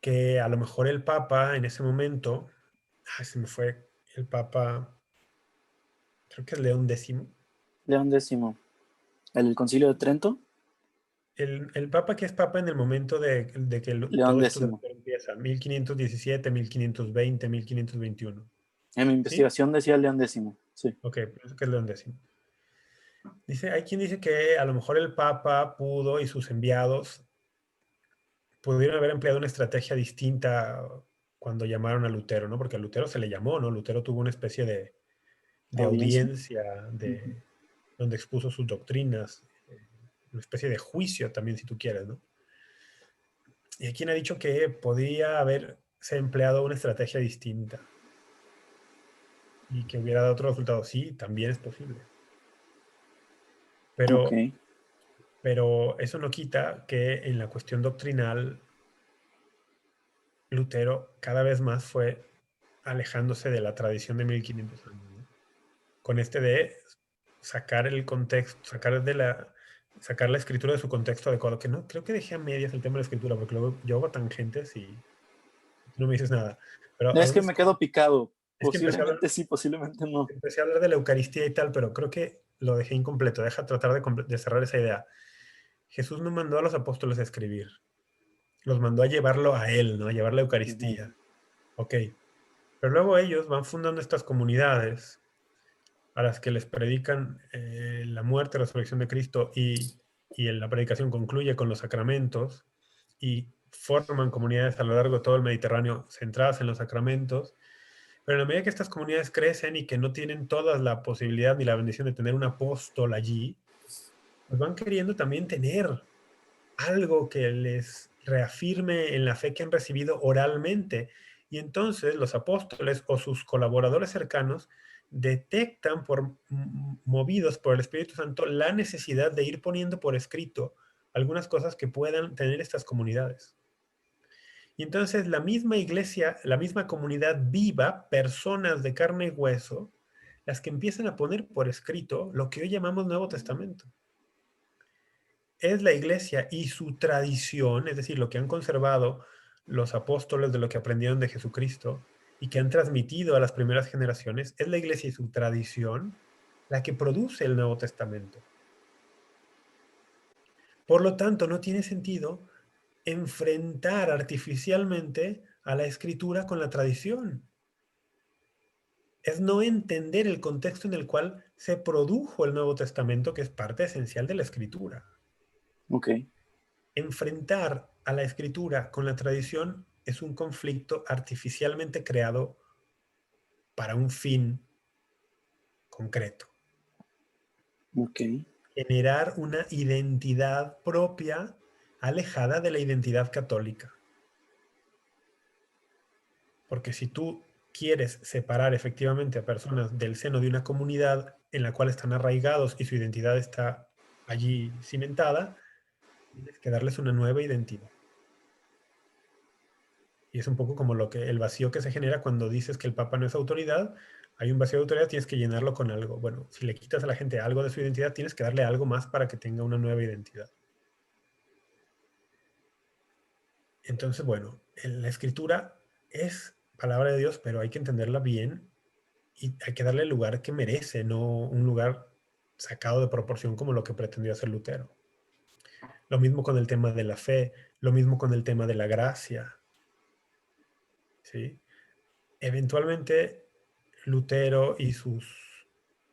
que a lo mejor el papa en ese momento, se me fue el papa, creo que es León X. León X. ¿El Concilio de Trento? El papa que es papa en el momento de que León todo esto X. empieza, 1517, 1520, 1521. En mi ¿Sí? investigación decía León X. Sí. Ok, pienso que es León X. Hay quien dice que a lo mejor el papa pudo y sus enviados pudieron haber empleado una estrategia distinta cuando llamaron a Lutero, ¿no? Porque a Lutero se le llamó, ¿no? Lutero tuvo una especie de Audiencia. audiencia donde expuso sus doctrinas, una especie de juicio también, si tú quieres, ¿no? Y hay quien ha dicho que podría haberse empleado una estrategia distinta y que hubiera dado otro resultado. Sí, también es posible. Ok. Pero eso no quita que en la cuestión doctrinal, Lutero cada vez más fue alejándose de la tradición de 1500 años, ¿no? Con este de sacar el contexto, sacar la escritura de su contexto adecuado, que no, creo que dejé a medias el tema de la escritura, porque luego yo hago tangentes y no me dices nada. Pero Es que me quedo picado. es que Posiblemente sí, posiblemente no. empecé a hablar de la Eucaristía y tal, pero creo que lo dejé incompleto. Deja tratar de cerrar esa idea. Jesús no mandó a los apóstoles a escribir, los mandó a llevarlo a él, ¿no? A llevar la Ujú. Eucaristía. Ok. Pero luego ellos van fundando estas comunidades a las que les predican la muerte, la resurrección de Cristo y la predicación concluye con los sacramentos y forman comunidades a lo largo de todo el Mediterráneo centradas en los sacramentos. Pero en la medida que estas comunidades crecen y que no tienen toda la posibilidad ni la bendición de tener un apóstol allí, pues van queriendo también tener algo que les reafirme en la fe que han recibido oralmente. Y entonces los apóstoles o sus colaboradores cercanos detectan movidos por el Espíritu Santo la necesidad de ir poniendo por escrito algunas cosas que puedan tener estas comunidades. Y entonces la misma iglesia, la misma comunidad viva, personas de carne y hueso, las que empiezan a poner por escrito lo que hoy llamamos Nuevo Testamento. Es la iglesia y su tradición, es decir, lo que han conservado los apóstoles de lo que aprendieron de Jesucristo y que han transmitido a las primeras generaciones, es la iglesia y su tradición la que produce el Nuevo Testamento. Por lo tanto, no tiene sentido enfrentar artificialmente a la escritura con la tradición. Es no entender el contexto en el cual se produjo el Nuevo Testamento, que es parte esencial de la escritura. Ok. Enfrentar a la escritura con la tradición es un conflicto artificialmente creado para un fin concreto. Ok. Generar una identidad propia alejada de la identidad católica. Porque si tú quieres separar efectivamente a personas del seno de una comunidad en la cual están arraigados y su identidad está allí cimentada, tienes que darles una nueva identidad. Y es un poco como el vacío que se genera cuando dices que el Papa no es autoridad. Hay un vacío de autoridad, tienes que llenarlo con algo. Bueno, si le quitas a la gente algo de su identidad, tienes que darle algo más para que tenga una nueva identidad. Entonces, bueno, la escritura es palabra de Dios, pero hay que entenderla bien y hay que darle el lugar que merece, no un lugar sacado de proporción como lo que pretendió hacer Lutero. Lo mismo con el tema de la fe, lo mismo con el tema de la gracia. ¿Sí? Eventualmente, Lutero y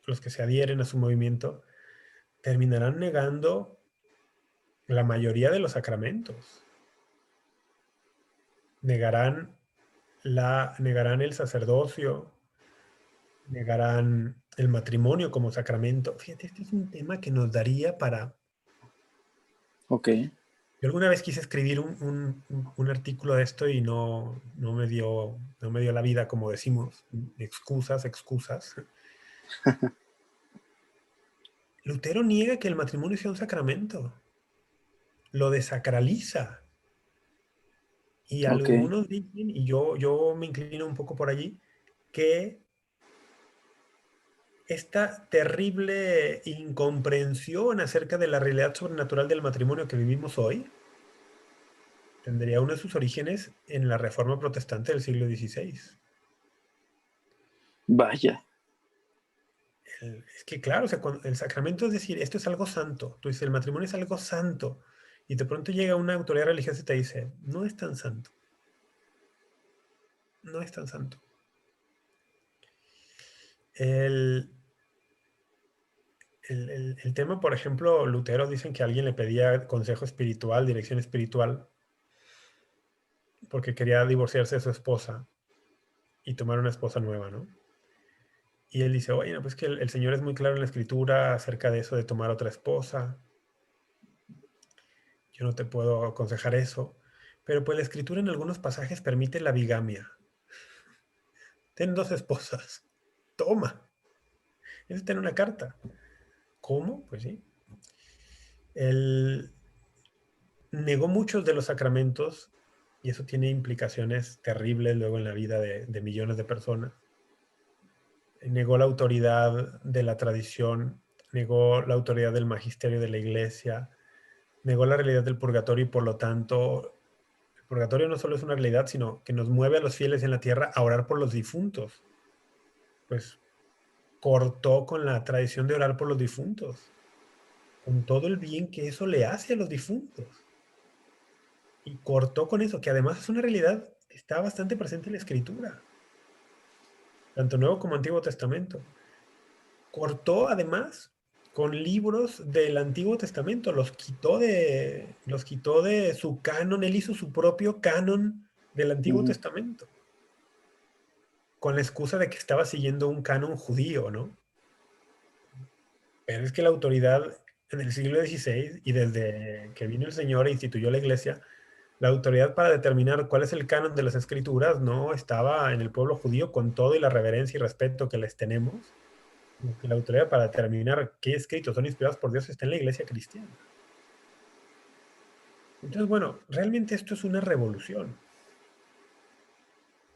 los que se adhieren a su movimiento terminarán negando la mayoría de los sacramentos. Negarán el sacerdocio, negarán el matrimonio como sacramento. Fíjate, este es un tema que nos daría para... Ok. Yo alguna vez quise escribir un artículo de esto y no me dio la vida, como decimos, excusas. Lutero niega que el matrimonio sea un sacramento, lo desacraliza. Y Ok. algunos dicen, y yo me inclino un poco por allí, que esta terrible incomprensión acerca de la realidad sobrenatural del matrimonio que vivimos hoy tendría uno de sus orígenes en la Reforma Protestante del siglo XVI. Vaya. Es que claro, o sea, el sacramento es decir, esto es algo santo. Tú dices, el matrimonio es algo santo. Y de pronto llega una autoridad religiosa y te dice, no es tan santo. No es tan santo. El, el tema, por ejemplo, Lutero dicen que alguien le pedía consejo espiritual, dirección espiritual, porque quería divorciarse de su esposa y tomar una esposa nueva, ¿no? Y él dice, oye, no, pues que el Señor es muy claro en la Escritura acerca de eso de tomar otra esposa. Yo no te puedo aconsejar eso. Pero pues la Escritura en algunos pasajes permite la bigamia. Ten dos esposas. Toma. Eso está en una carta. ¿Cómo? Pues sí. Él negó muchos de los sacramentos y eso tiene implicaciones terribles luego en la vida de millones de personas. Negó la autoridad de la tradición, negó la autoridad del magisterio de la iglesia, negó la realidad del purgatorio y por lo tanto el purgatorio no solo es una realidad, sino que nos mueve a los fieles en la tierra a orar por los difuntos. Pues cortó con la tradición de orar por los difuntos, con todo el bien que eso le hace a los difuntos. Y cortó con eso, que además es una realidad está bastante presente en la Escritura, tanto Nuevo como Antiguo Testamento. Cortó además con libros del Antiguo Testamento, los quitó de su canon, él hizo su propio canon del Antiguo Ujú. Testamento, con la excusa de que estaba siguiendo un canon judío, ¿no? Pero es que la autoridad en el siglo XVI y desde que vino el Señor e instituyó la iglesia, la autoridad para determinar cuál es el canon de las escrituras no estaba en el pueblo judío con todo y la reverencia y respeto que les tenemos, sino que la autoridad para determinar qué escritos son inspirados por Dios está en la iglesia cristiana. Entonces, bueno, realmente esto es una revolución.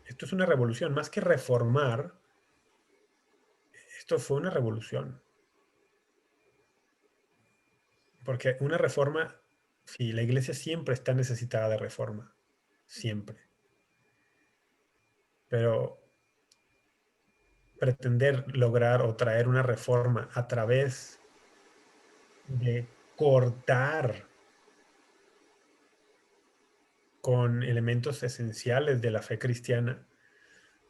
Esto es una revolución, más que reformar, esto fue una revolución. Porque una reforma, sí, la iglesia siempre está necesitada de reforma, siempre. Pero pretender lograr o traer una reforma a través de cortar con elementos esenciales de la fe cristiana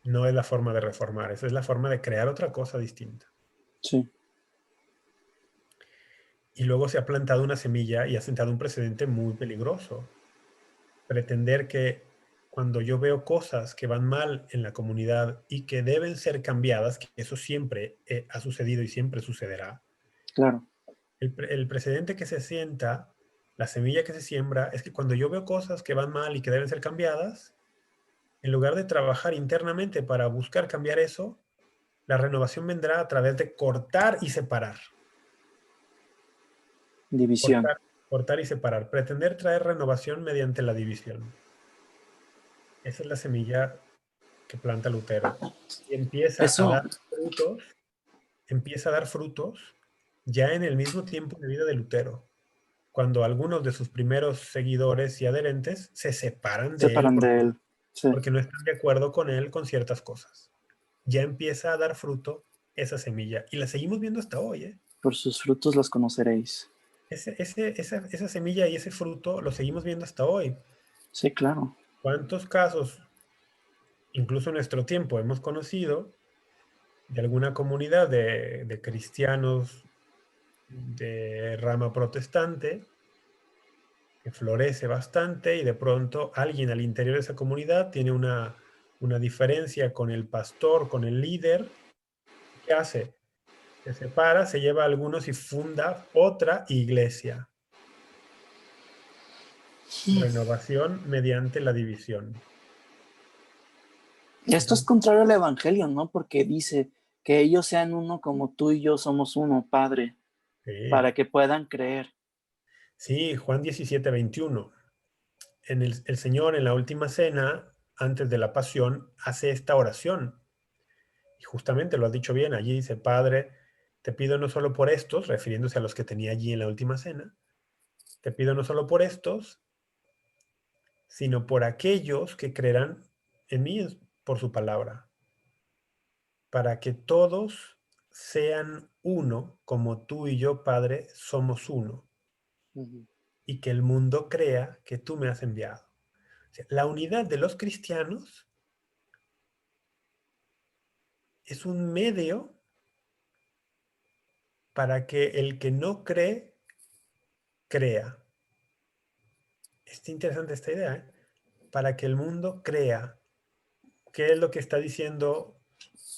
no es la forma de reformar, esa es la forma de crear otra cosa distinta. Sí. Y luego se ha plantado una semilla y ha sentado un precedente muy peligroso. Pretender que cuando yo veo cosas que van mal en la comunidad y que deben ser cambiadas, que eso siempre ha sucedido y siempre sucederá, Claro. el precedente que se sienta, la semilla que se siembra, es que cuando yo veo cosas que van mal y que deben ser cambiadas, en lugar de trabajar internamente para buscar cambiar eso, la renovación vendrá a través de cortar y separar. División. Cortar, cortar y separar. Pretender traer renovación mediante la división. Esa es la semilla que planta Lutero. Y empieza a Eso, dar frutos, empieza a dar frutos ya en el mismo tiempo de vida de Lutero, cuando algunos de sus primeros seguidores y adherentes se separan de él separan de él. Sí. porque no están de acuerdo con él con ciertas cosas. Ya empieza a dar fruto esa semilla y la seguimos viendo hasta hoy, ¿eh? Por sus frutos los conoceréis. Esa semilla y ese fruto lo seguimos viendo hasta hoy. Sí, claro. ¿Cuántos casos, incluso en nuestro tiempo, hemos conocido de alguna comunidad de cristianos de rama protestante que florece bastante y de pronto alguien al interior de esa comunidad tiene una diferencia con el pastor, con el líder? ¿Qué hace? Se separa, se lleva a algunos y funda otra iglesia. Renovación mediante la división. Esto es contrario al Evangelio, ¿no? Porque dice que ellos sean uno como tú y yo somos uno, Padre, Sí, para que puedan creer. sí, Juan 17:21. El Señor en la última cena, antes de la pasión, hace esta oración. Y justamente lo has dicho bien, allí dice, Padre, te pido no solo por estos, refiriéndose a los que tenía allí en la última cena, te pido no solo por estos, sino por aquellos que creerán en mí por su palabra, para que todos sean uno, como tú y yo, Padre, somos uno, Ujú. y que el mundo crea que tú me has enviado. O sea, la unidad de los cristianos es un medio para que el que no cree, crea. Es interesante esta idea, ¿eh? Para que el mundo crea. ¿Qué es lo que está diciendo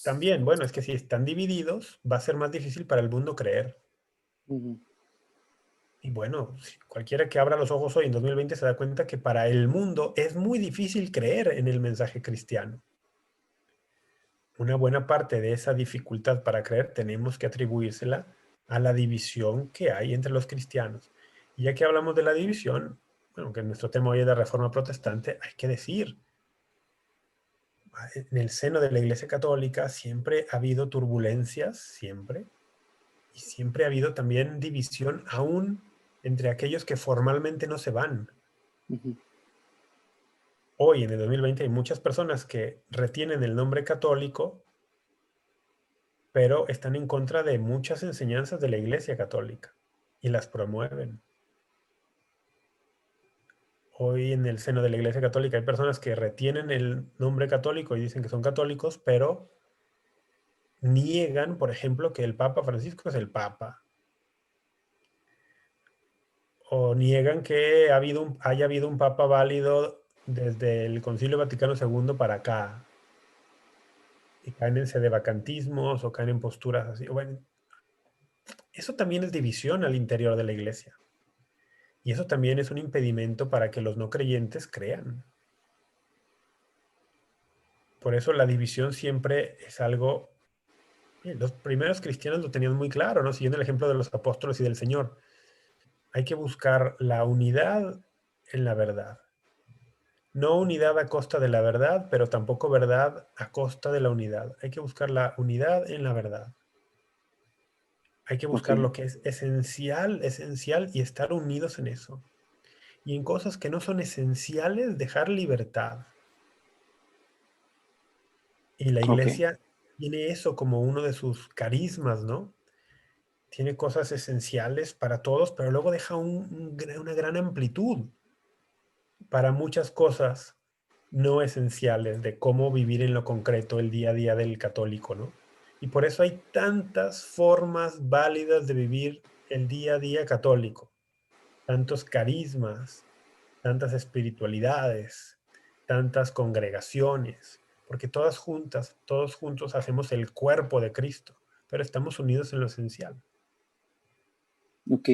también? Bueno, es que si están divididos, va a ser más difícil para el mundo creer. Ujú. Y bueno, cualquiera que abra los ojos hoy en 2020 se da cuenta que para el mundo es muy difícil creer en el mensaje cristiano. Una buena parte de esa dificultad para creer tenemos que atribuírsela a la división que hay entre los cristianos. Y ya que hablamos de la división, bueno, que nuestro tema hoy es de reforma protestante, hay que decir, en el seno de la Iglesia Católica siempre ha habido turbulencias, siempre, y siempre ha habido también división aún entre aquellos que formalmente no se van. Ujú. Hoy, en el 2020, hay muchas personas que retienen el nombre católico, pero están en contra de muchas enseñanzas de la Iglesia Católica y las promueven. hoy en el seno de la Iglesia Católica hay personas que retienen el nombre católico y dicen que son católicos, pero niegan, por ejemplo, que el Papa Francisco es el Papa. O niegan que haya habido un Papa válido desde el Concilio Vaticano II para acá. Y caen en sedevacantismos o caen en posturas así. Bueno, eso también es división al interior de la Iglesia. Y eso también es un impedimento para que los no creyentes crean. Por eso la división siempre es algo. Los primeros cristianos lo tenían muy claro, ¿no? Siguiendo el ejemplo de los apóstoles y del Señor. Hay que buscar la unidad en la verdad. No unidad a costa de la verdad, pero tampoco verdad a costa de la unidad. Hay que buscar la unidad en la verdad. Hay que Ok, buscar lo que es esencial, esencial y estar unidos en eso. Y en cosas que no son esenciales, dejar libertad. Y la ok, iglesia tiene eso como uno de sus carismas, ¿no? Tiene cosas esenciales para todos, pero luego deja una gran amplitud para muchas cosas no esenciales de cómo vivir en lo concreto el día a día del católico, ¿no? Y por eso hay tantas formas válidas de vivir el día a día católico, tantos carismas, tantas espiritualidades, tantas congregaciones, porque todas juntas, todos juntos hacemos el cuerpo de Cristo, pero estamos unidos en lo esencial. ok.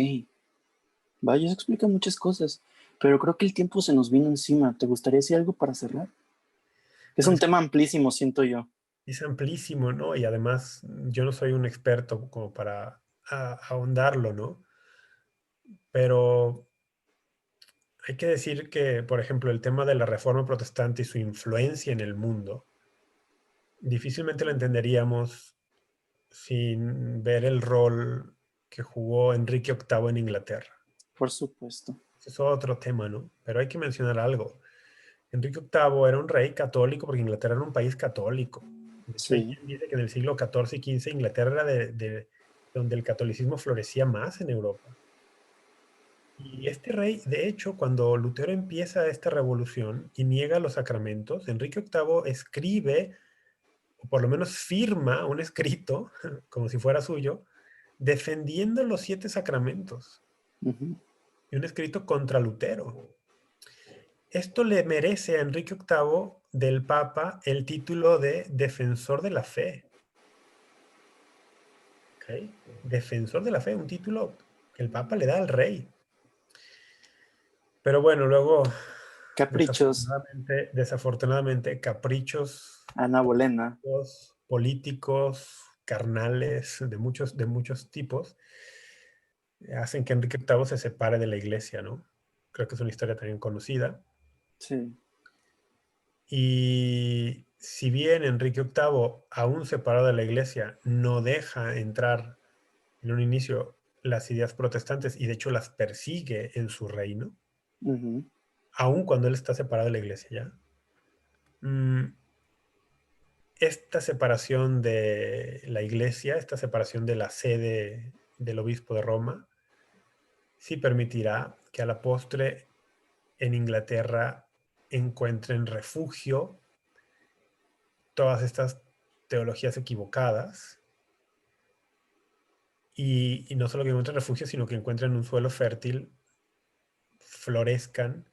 Vaya, eso explica muchas cosas, pero creo que el tiempo se nos vino encima. ¿Te gustaría decir algo para cerrar? Es Bueno, un tema amplísimo, siento yo. es amplísimo, ¿no? Y además yo no soy un experto como para ahondarlo, ¿no? Pero hay que decir que, por ejemplo, el tema de la Reforma Protestante y su influencia en el mundo, difícilmente lo entenderíamos sin ver el rol que jugó Enrique VIII en Inglaterra. Por supuesto. Ese es otro tema, ¿no? Pero hay que mencionar algo. Enrique VIII era un rey católico porque Inglaterra era un país católico. De hecho, hay Sí. quien dice que en el siglo XIV y XV Inglaterra era de donde el catolicismo florecía más en Europa. Y este rey, de hecho, cuando Lutero empieza esta revolución y niega los sacramentos, Enrique VIII escribe, o por lo menos firma un escrito, como si fuera suyo, defendiendo los 7 sacramentos, Ujú. y un escrito contra Lutero. Esto le merece a Enrique VIII del Papa el título de defensor de la fe. ¿Ok? Defensor de la fe, un título que el Papa le da al rey. Pero bueno, luego, Caprichos, desafortunadamente, caprichos Ana Bolena. políticos, carnales, de muchos tipos, hacen que Enrique VIII se separe de la iglesia, ¿no? Creo que es una historia también conocida. Sí. Y si bien Enrique VIII, aún separado de la iglesia, no deja entrar en un inicio las ideas protestantes y de hecho las persigue en su reino, Ujú. aun cuando él está separado de la iglesia ya. Esta separación de la iglesia, esta separación de la sede del obispo de Roma, sí permitirá que a la postre en Inglaterra encuentren refugio todas estas teologías equivocadas y no solo que encuentren refugio, sino que encuentren un suelo fértil, florezcan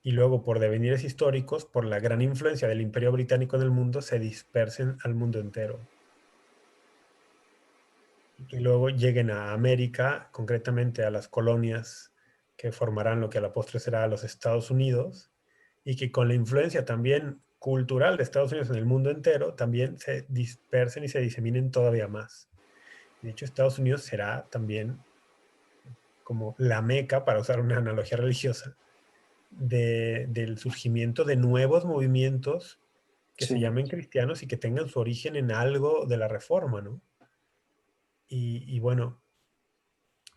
y luego por devenires históricos, por la gran influencia del Imperio Británico en el mundo, se dispersen al mundo entero. Y que luego lleguen a América, concretamente a las colonias que formarán lo que a la postre será los Estados Unidos, y que con la influencia también cultural de Estados Unidos en el mundo entero, también se dispersen y se diseminen todavía más. De hecho, Estados Unidos será también como la meca, para usar una analogía religiosa, del surgimiento de nuevos movimientos que se Sí. llamen cristianos y que tengan su origen en algo de la reforma, ¿no? Y bueno,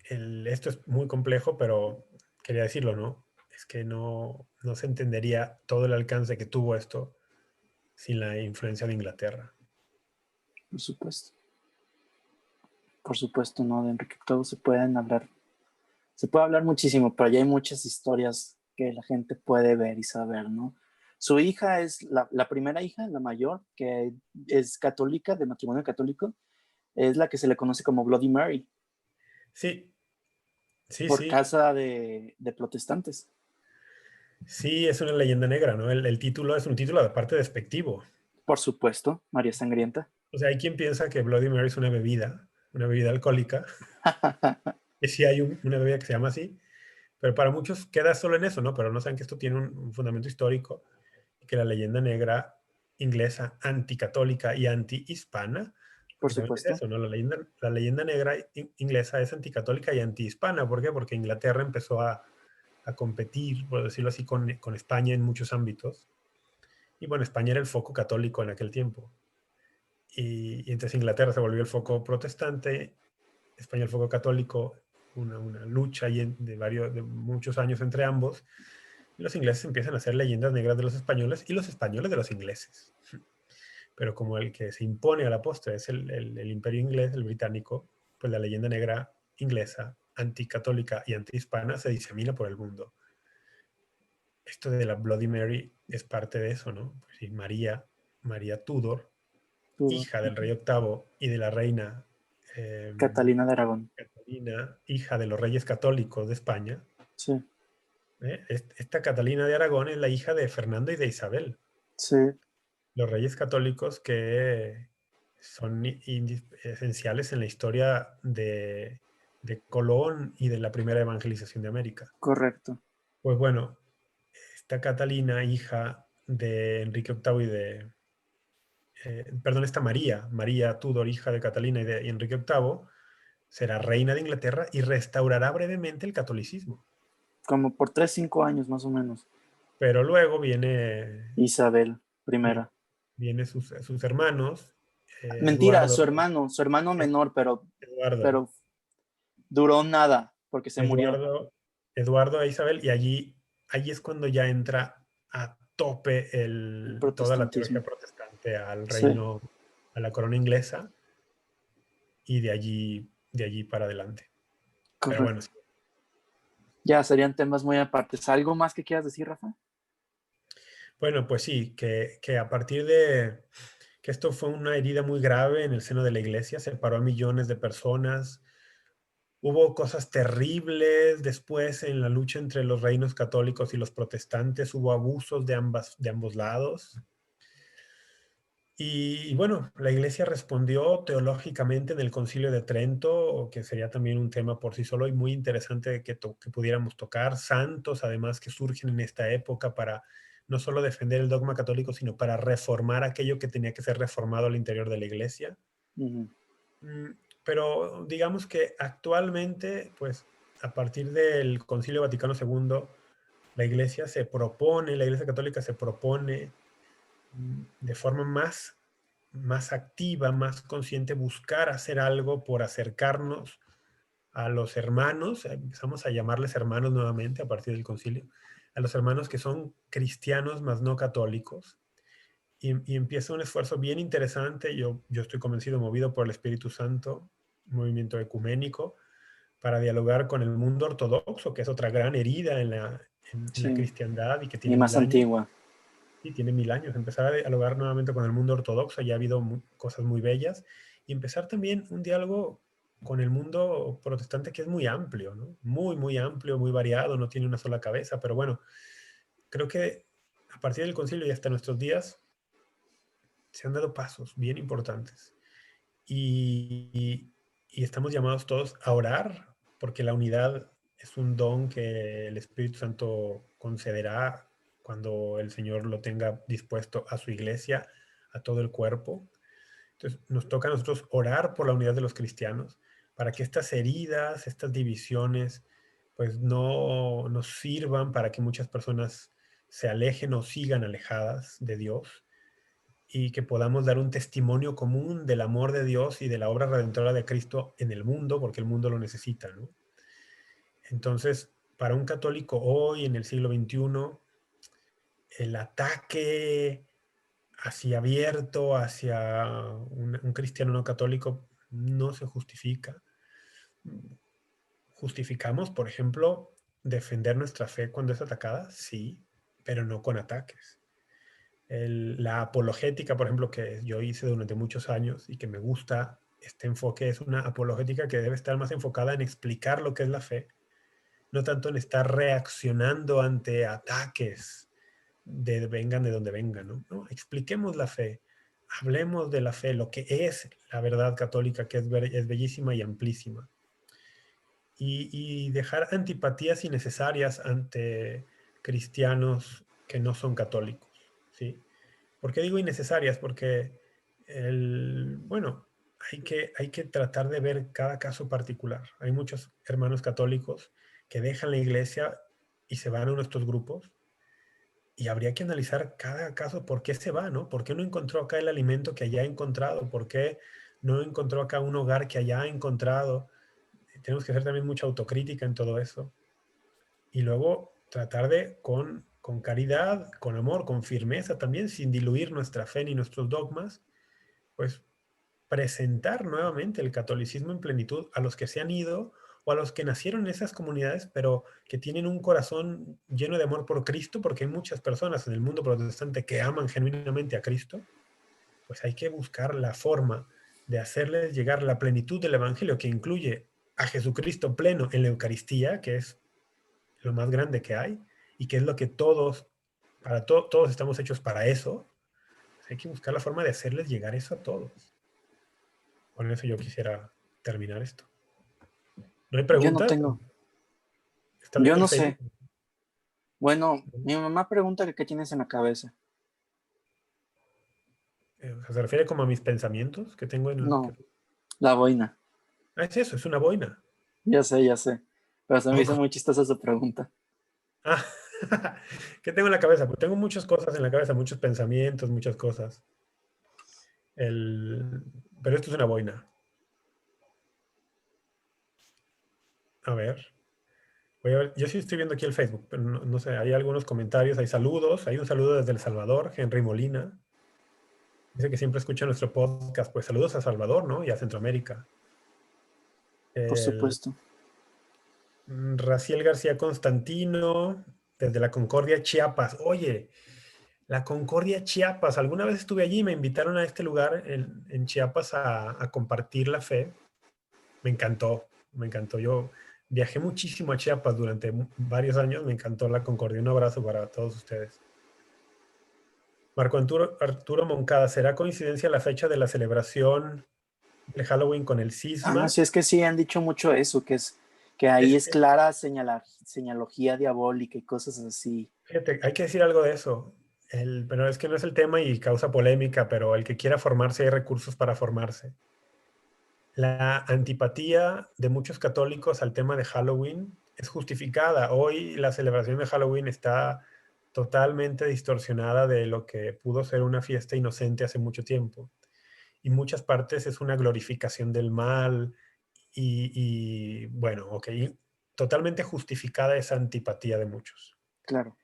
esto es muy complejo, pero quería decirlo, ¿no? Es que no se entendería todo el alcance que tuvo esto sin la influencia de Inglaterra. Por supuesto. Por supuesto, no, de Enrique VIII se puede hablar muchísimo, pero ya hay muchas historias que la gente puede ver y saber, ¿no? Su hija es la primera hija, la mayor, que es católica, de matrimonio católico, es la que se le conoce como Bloody Mary, Sí, sí, por sí. casa de protestantes. Sí, es una leyenda negra, ¿no? El título es un título aparte despectivo. Por supuesto, María Sangrienta. O sea, hay quien piensa que Bloody Mary es una bebida alcohólica, que sí hay una bebida que se llama así, pero para muchos queda solo en eso, ¿no? Pero no saben que esto tiene un fundamento histórico, que la leyenda negra inglesa anticatólica y antihispana, Por precisamente es supuesto. eso, ¿no? La leyenda negra inglesa es anticatólica y antihispana. ¿Por qué? Porque Inglaterra empezó a competir, por decirlo así, con España en muchos ámbitos. Y bueno, España era el foco católico en aquel tiempo. Y entonces Inglaterra se volvió el foco protestante, España el foco católico, una lucha de muchos años entre ambos. Y los ingleses empiezan a hacer leyendas negras de los españoles y los españoles de los ingleses. Pero como el que se impone a la postre es el imperio inglés, el británico, pues la leyenda negra inglesa, anticatólica y antihispana se disemina por el mundo. Esto de la Bloody Mary es parte de eso, ¿no? Pues sí, María Tudor, Tudor. hija del rey octavo y de la reina eh, Catalina de Aragón. Catalina, hija de los reyes católicos de España. Sí, Esta Catalina de Aragón es la hija de Fernando y de Isabel, sí, los reyes católicos que son esenciales en la historia de Colón y de la primera evangelización de América. correcto. Pues bueno, esta Catalina, hija de Enrique VIII perdón, esta María Tudor, hija de Catalina y Enrique VIII, será reina de Inglaterra y restaurará brevemente el catolicismo. Como por 3, 5 años más o menos. Pero luego viene, Isabel sí, primera. viene sus hermanos, Mentira, Eduardo, su hermano menor, Eduardo, pero duró nada porque se murió. Eduardo, Eduardo e Isabel, y allí es cuando ya entra a tope El toda la teología protestantismo. protestante al Sí, reino, a la corona inglesa, y de allí para adelante. Pero bueno, correcto. sí. Ya serían temas muy apartes. ¿Algo más que quieras decir, Rafa? Bueno, pues sí, que a partir de que esto fue una herida muy grave en el seno de la iglesia, separó a millones de personas. Hubo cosas terribles después en la lucha entre los reinos católicos y los protestantes, hubo abusos de ambos lados. Y bueno, la iglesia respondió teológicamente en el Concilio de Trento, que sería también un tema por sí solo y muy interesante que pudiéramos tocar. Santos, además, que surgen en esta época para no solo defender el dogma católico, sino para reformar aquello que tenía que ser reformado al interior de la iglesia. Ujú. Mm, Pero digamos que actualmente, pues a partir del Concilio Vaticano II, la Iglesia Católica se propone de forma más activa, más consciente, buscar hacer algo por acercarnos a los hermanos, empezamos a llamarles hermanos nuevamente a partir del concilio, a los hermanos que son cristianos más no católicos, y empieza un esfuerzo bien interesante, yo estoy convencido, movido por el Espíritu Santo, un movimiento ecuménico, para dialogar con el mundo ortodoxo, que es otra gran herida en la Sí, cristiandad y que y tiene más 1000 años. antigua. Sí, tiene 1000 años. Empezar a dialogar nuevamente con el mundo ortodoxo, ya ha habido cosas muy bellas, y empezar también un diálogo con el mundo protestante que es muy amplio, ¿no? Muy, muy amplio, muy variado, no tiene una sola cabeza, pero bueno, creo que a partir del concilio y hasta nuestros días se han dado pasos bien importantes y estamos llamados todos a orar porque la unidad es un don que el Espíritu Santo concederá cuando el Señor lo tenga dispuesto a su iglesia, a todo el cuerpo. Entonces nos toca a nosotros orar por la unidad de los cristianos para que estas heridas, estas divisiones, pues no nos sirvan para que muchas personas se alejen o sigan alejadas de Dios y que podamos dar un testimonio común del amor de Dios y de la obra redentora de Cristo en el mundo, porque el mundo lo necesita, ¿no? Entonces, para un católico hoy, en el siglo XXI, el ataque así abierto hacia un cristiano no católico no se justifica. Justificamos, por ejemplo, defender nuestra fe cuando es atacada, sí, pero no con ataques. La apologética, por ejemplo, que yo hice durante muchos años y que me gusta este enfoque, es una apologética que debe estar más enfocada en explicar lo que es la fe, no tanto en estar reaccionando ante ataques vengan de donde vengan, ¿no? No, expliquemos la fe, hablemos de la fe, lo que es la verdad católica, que es bellísima y amplísima. Y dejar antipatías innecesarias ante cristianos que no son católicos, ¿sí? ¿Por qué digo innecesarias? Porque, bueno, hay que tratar de ver cada caso particular. Hay muchos hermanos católicos que dejan la iglesia y se van a nuestros grupos, y habría que analizar cada caso, por qué se va, ¿no? ¿Por qué no encontró acá el alimento que allá ha encontrado? ¿Por qué no encontró acá un hogar que allá ha encontrado? Tenemos que hacer también mucha autocrítica en todo eso. Y luego tratar de, con caridad, con amor, con firmeza también, sin diluir nuestra fe ni nuestros dogmas, pues presentar nuevamente el catolicismo en plenitud a los que se han ido o a los que nacieron en esas comunidades, pero que tienen un corazón lleno de amor por Cristo, porque hay muchas personas en el mundo protestante que aman genuinamente a Cristo. Pues hay que buscar la forma de hacerles llegar la plenitud del Evangelio, que incluye a Jesucristo pleno en la Eucaristía, que es lo más grande que hay, y que es lo que todos estamos hechos para eso. Pues hay que buscar la forma de hacerles llegar eso a todos. Con eso yo quisiera terminar esto. ¿No hay Yo no preguntas? tengo, ¿Está yo viendo el no Facebook? sé. Bueno, mi mamá pregunta que qué tienes en la cabeza. O sea, ¿se refiere como a mis pensamientos que tengo No, la boina. Ah, es eso, es una boina. Ya sé. Pero se me hizo Poco. muy chistosa su pregunta. Ah, ¿qué tengo en la cabeza? Pues tengo muchas cosas en la cabeza, muchos pensamientos, muchas cosas. El... Pero esto es una boina. A ver. Voy a ver. Yo sí estoy viendo aquí el Facebook, pero no sé, hay algunos comentarios, hay saludos. Hay un saludo desde El Salvador, Henry Molina. Dice que siempre escucha nuestro podcast. Pues saludos a Salvador, ¿no? Y a Centroamérica. Por El supuesto. Raciel García Constantino, desde la Concordia, Chiapas. Oye, la Concordia, Chiapas. Alguna vez estuve allí, me invitaron a este lugar en Chiapas a compartir la fe. Me encantó, me encantó. Yo viajé muchísimo a Chiapas durante varios años. Me encantó la Concordia. Un abrazo para todos ustedes. Marco Arturo Moncada, ¿será coincidencia la fecha de la celebración de Halloween con el Ah, cisma? sí, es que sí, han dicho mucho eso, que ahí Es, es clara señalogía diabólica y cosas así. Fíjate, hay que decir algo de eso. Pero es que no es el tema y causa polémica, pero el que quiera formarse hay recursos para formarse. La antipatía de muchos católicos al tema de Halloween es justificada. Hoy la celebración de Halloween está totalmente distorsionada de lo que pudo ser una fiesta inocente hace mucho tiempo. Y muchas partes es una glorificación del mal bueno, ok, totalmente justificada esa antipatía de muchos. Claro.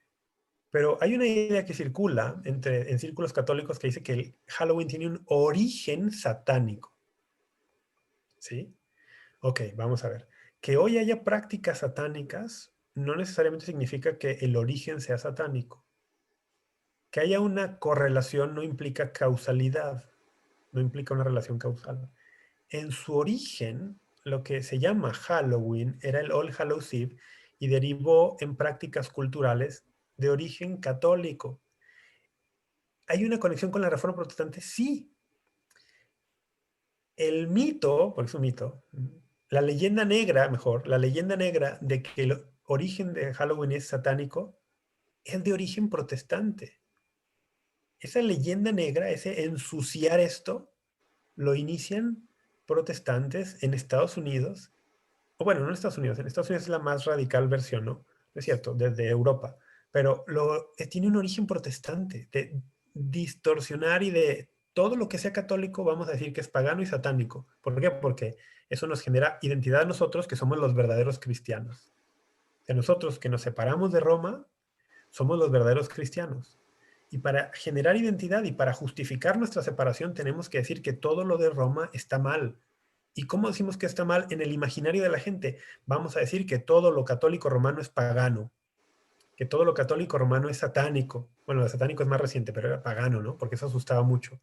Pero hay una idea que circula en círculos católicos que dice que el Halloween tiene un origen satánico. ¿Sí? Ok, vamos a ver. Que hoy haya prácticas satánicas no necesariamente significa que el origen sea satánico. Que haya una correlación no implica causalidad, no implica una relación causal. En su origen, lo que se llama Halloween era el All Hallows Eve y derivó en prácticas culturales de origen católico. ¿Hay una conexión con la Reforma Protestante? Sí. El mito, porque es un mito, la leyenda negra, mejor, la leyenda negra de que el origen de Halloween es satánico, es de origen protestante. Esa leyenda negra, ese ensuciar esto, lo inician protestantes en Estados Unidos, o bueno, no en Estados Unidos, en Estados Unidos es la más radical versión, ¿no? Es cierto, desde Europa, pero tiene un origen protestante, de distorsionar y de todo lo que sea católico, vamos a decir que es pagano y satánico. ¿Por qué? Porque eso nos genera identidad a nosotros, que somos los verdaderos cristianos. De nosotros que nos separamos de Roma, somos los verdaderos cristianos. Y para generar identidad y para justificar nuestra separación tenemos que decir que todo lo de Roma está mal ¿Y cómo decimos que está mal? En el imaginario de la gente, vamos a decir que todo lo católico romano es pagano, que todo lo católico romano es satánico. Bueno, lo satánico es más reciente, pero era pagano, ¿no? Porque eso asustaba mucho.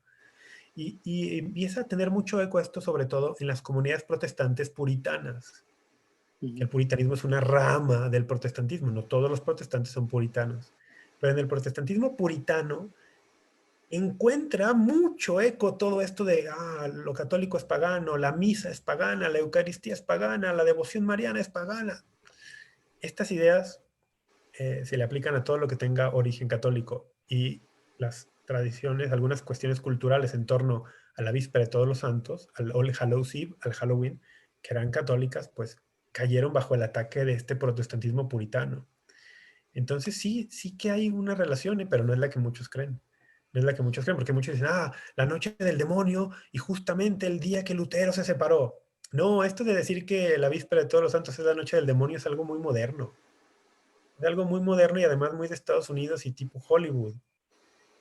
Y empieza a tener mucho eco esto, sobre todo en las comunidades protestantes puritanas, que Ujú. el puritanismo es una rama del protestantismo, no todos los protestantes son puritanos, pero en el protestantismo puritano encuentra mucho eco todo esto de, lo católico es pagano, la misa es pagana, la Eucaristía es pagana, la devoción mariana es pagana. Estas ideas se le aplican a todo lo que tenga origen católico y las tradiciones, algunas cuestiones culturales en torno a la víspera de Todos los Santos, al All Hallows Eve, al Halloween, que eran católicas, pues cayeron bajo el ataque de este protestantismo puritano. Entonces sí, sí que hay una relación, pero no es la que muchos creen. No es la que muchos creen, porque muchos dicen, la noche del demonio y justamente el día que Lutero se separó. No, esto de decir que la víspera de Todos los Santos es la noche del demonio es algo muy moderno. Es algo muy moderno y además muy de Estados Unidos y tipo Hollywood.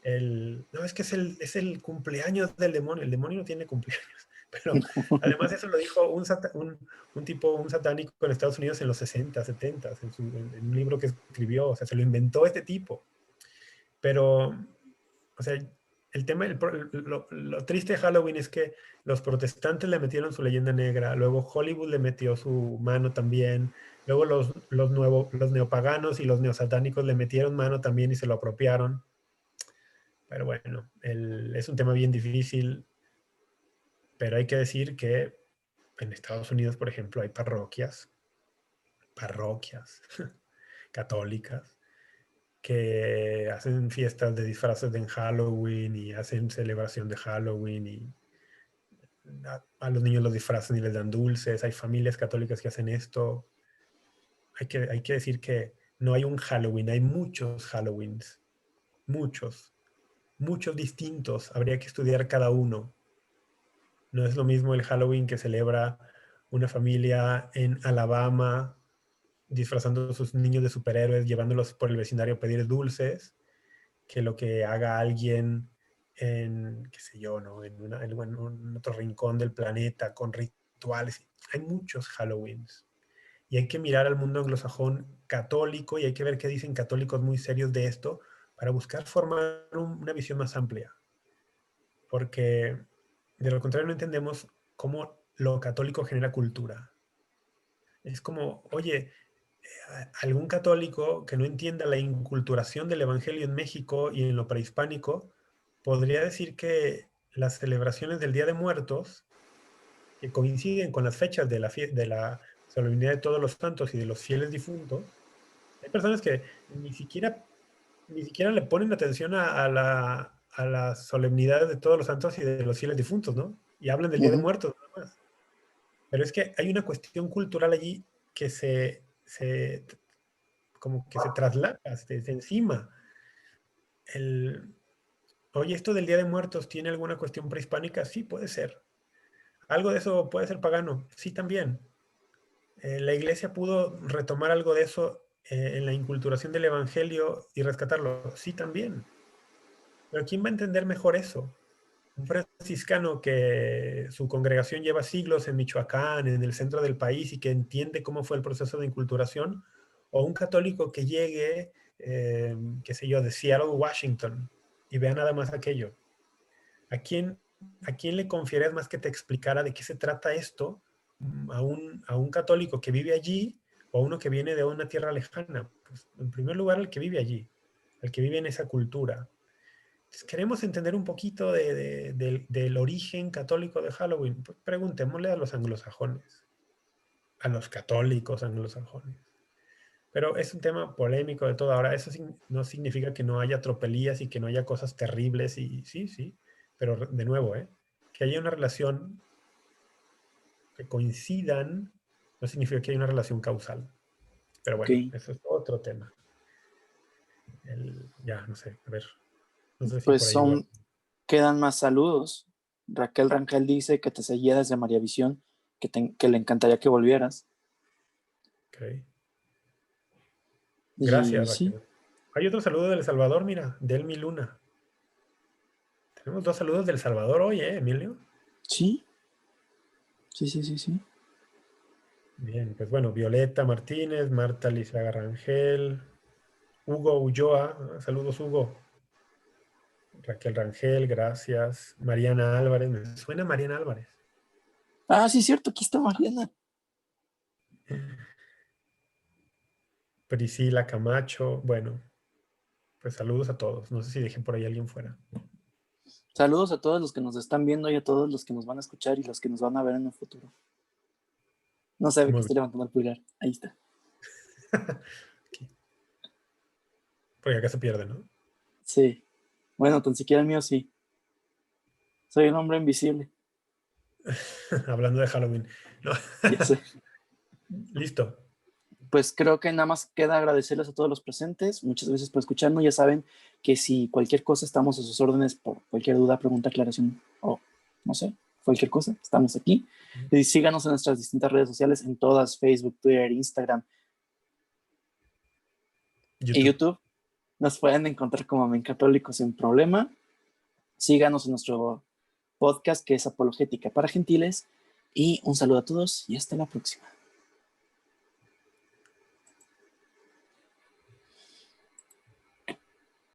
No, es que es el cumpleaños del demonio. El demonio no tiene cumpleaños. Pero además eso lo dijo un tipo, un satánico en Estados Unidos en los 60, 70, en un libro que escribió. O sea, se lo inventó este tipo. Pero, o sea, el tema, lo triste de Halloween es que los protestantes le metieron su leyenda negra, luego Hollywood le metió su mano también, luego los neopaganos y los neosatánicos le metieron mano también y se lo apropiaron. Pero bueno, es un tema bien difícil, pero hay que decir que en Estados Unidos, por ejemplo, hay parroquias católicas que hacen fiestas de disfraces en Halloween y hacen celebración de Halloween y a los niños los disfrazan y les dan dulces. Hay familias católicas que hacen esto. Hay que decir que no hay un Halloween, hay muchos Halloweens, muchos, muchos distintos. Habría que estudiar cada uno. No es lo mismo el Halloween que celebra una familia en Alabama disfrazando a sus niños de superhéroes, llevándolos por el vecindario a pedir dulces, que lo que haga alguien en, qué sé yo, ¿no? En un otro rincón del planeta con rituales. Hay muchos Halloweens. Y hay que mirar al mundo anglosajón católico y hay que ver qué dicen católicos muy serios de esto para buscar formar una visión más amplia. Porque de lo contrario no entendemos cómo lo católico genera cultura. Es como, oye, algún católico que no entienda la inculturación del Evangelio en México y en lo prehispánico, podría decir que las celebraciones del Día de Muertos, que coinciden con las fechas de la solemnidad de Todos los Santos y de los fieles difuntos, hay personas que ni siquiera le ponen atención a las solemnidades de Todos los Santos y de los fieles difuntos, ¿no? Y hablan del Día de Ujú. Muertos nada más. Pero es que hay una cuestión cultural allí que como que se traslada, se encima. El, Oye, esto del Día de Muertos tiene alguna cuestión prehispánica, sí, puede ser. Algo de eso puede ser pagano, sí, también. La iglesia pudo retomar algo de eso en la inculturación del evangelio y rescatarlo, sí, también. Pero ¿quién va a entender mejor eso? Un franciscano que su congregación lleva siglos en Michoacán, en el centro del país, y que entiende cómo fue el proceso de inculturación, o un católico que llegue, qué sé yo, de Seattle, Washington, y vea nada más aquello. ¿A quién, a quién le confiarías más que te explicara de qué se trata esto a un católico que vive allí o a uno que viene de una tierra lejana? Pues, en primer lugar, el que vive allí, el que vive en esa cultura. Entonces, queremos entender un poquito del origen católico de Halloween. Pues preguntémosle a los anglosajones, a los católicos anglosajones. Pero es un tema polémico de todo. Ahora, eso no significa que no haya tropelías y que no haya cosas terribles. Y sí, sí. Pero de nuevo, que haya una relación que coincidan no significa que haya una relación causal. Pero Ok, bueno, eso es otro tema. Ya, no sé. A ver, no sé si pues por ahí hubo. quedan más saludos. Raquel Rangel dice que te seguía desde María Visión, que le encantaría que volvieras. Ok. Y Gracias, sí, Raquel. Hay otro saludo del Salvador, mira, Delmi Luna. Tenemos dos saludos del Salvador hoy, Emilio? sí, Sí. Bien, pues bueno, Violeta Martínez, Marta Lizaga Rangel, Hugo Ulloa, saludos Hugo, Raquel Rangel, gracias, Mariana Álvarez, me suena Mariana Álvarez. Ah, sí, cierto, aquí está Mariana. Priscila Camacho, bueno, pues saludos a todos, no sé si dejen por ahí alguien fuera. Saludos a todos los que nos están viendo y a todos los que nos van a escuchar y los que nos van a ver en el futuro. No sabe que Muy estoy levantando el pulgar. Ahí está. bien. Porque acá se pierde, ¿no? Sí. Bueno, tan siquiera el mío sí. Soy un hombre invisible. Hablando de Halloween. No. Ya sé. Listo. Pues creo que nada más queda agradecerles a todos los presentes. Muchas gracias por escucharnos. Ya saben que si cualquier cosa estamos a sus órdenes por cualquier duda, pregunta, aclaración o no sé, cualquier cosa, estamos aquí. Y síganos en nuestras distintas redes sociales, en todas, Facebook, Twitter, Instagram y YouTube. YouTube. Nos pueden encontrar como Men Católicos sin problema. Síganos en nuestro podcast que es Apologética para Gentiles. Y un saludo a todos y hasta la próxima.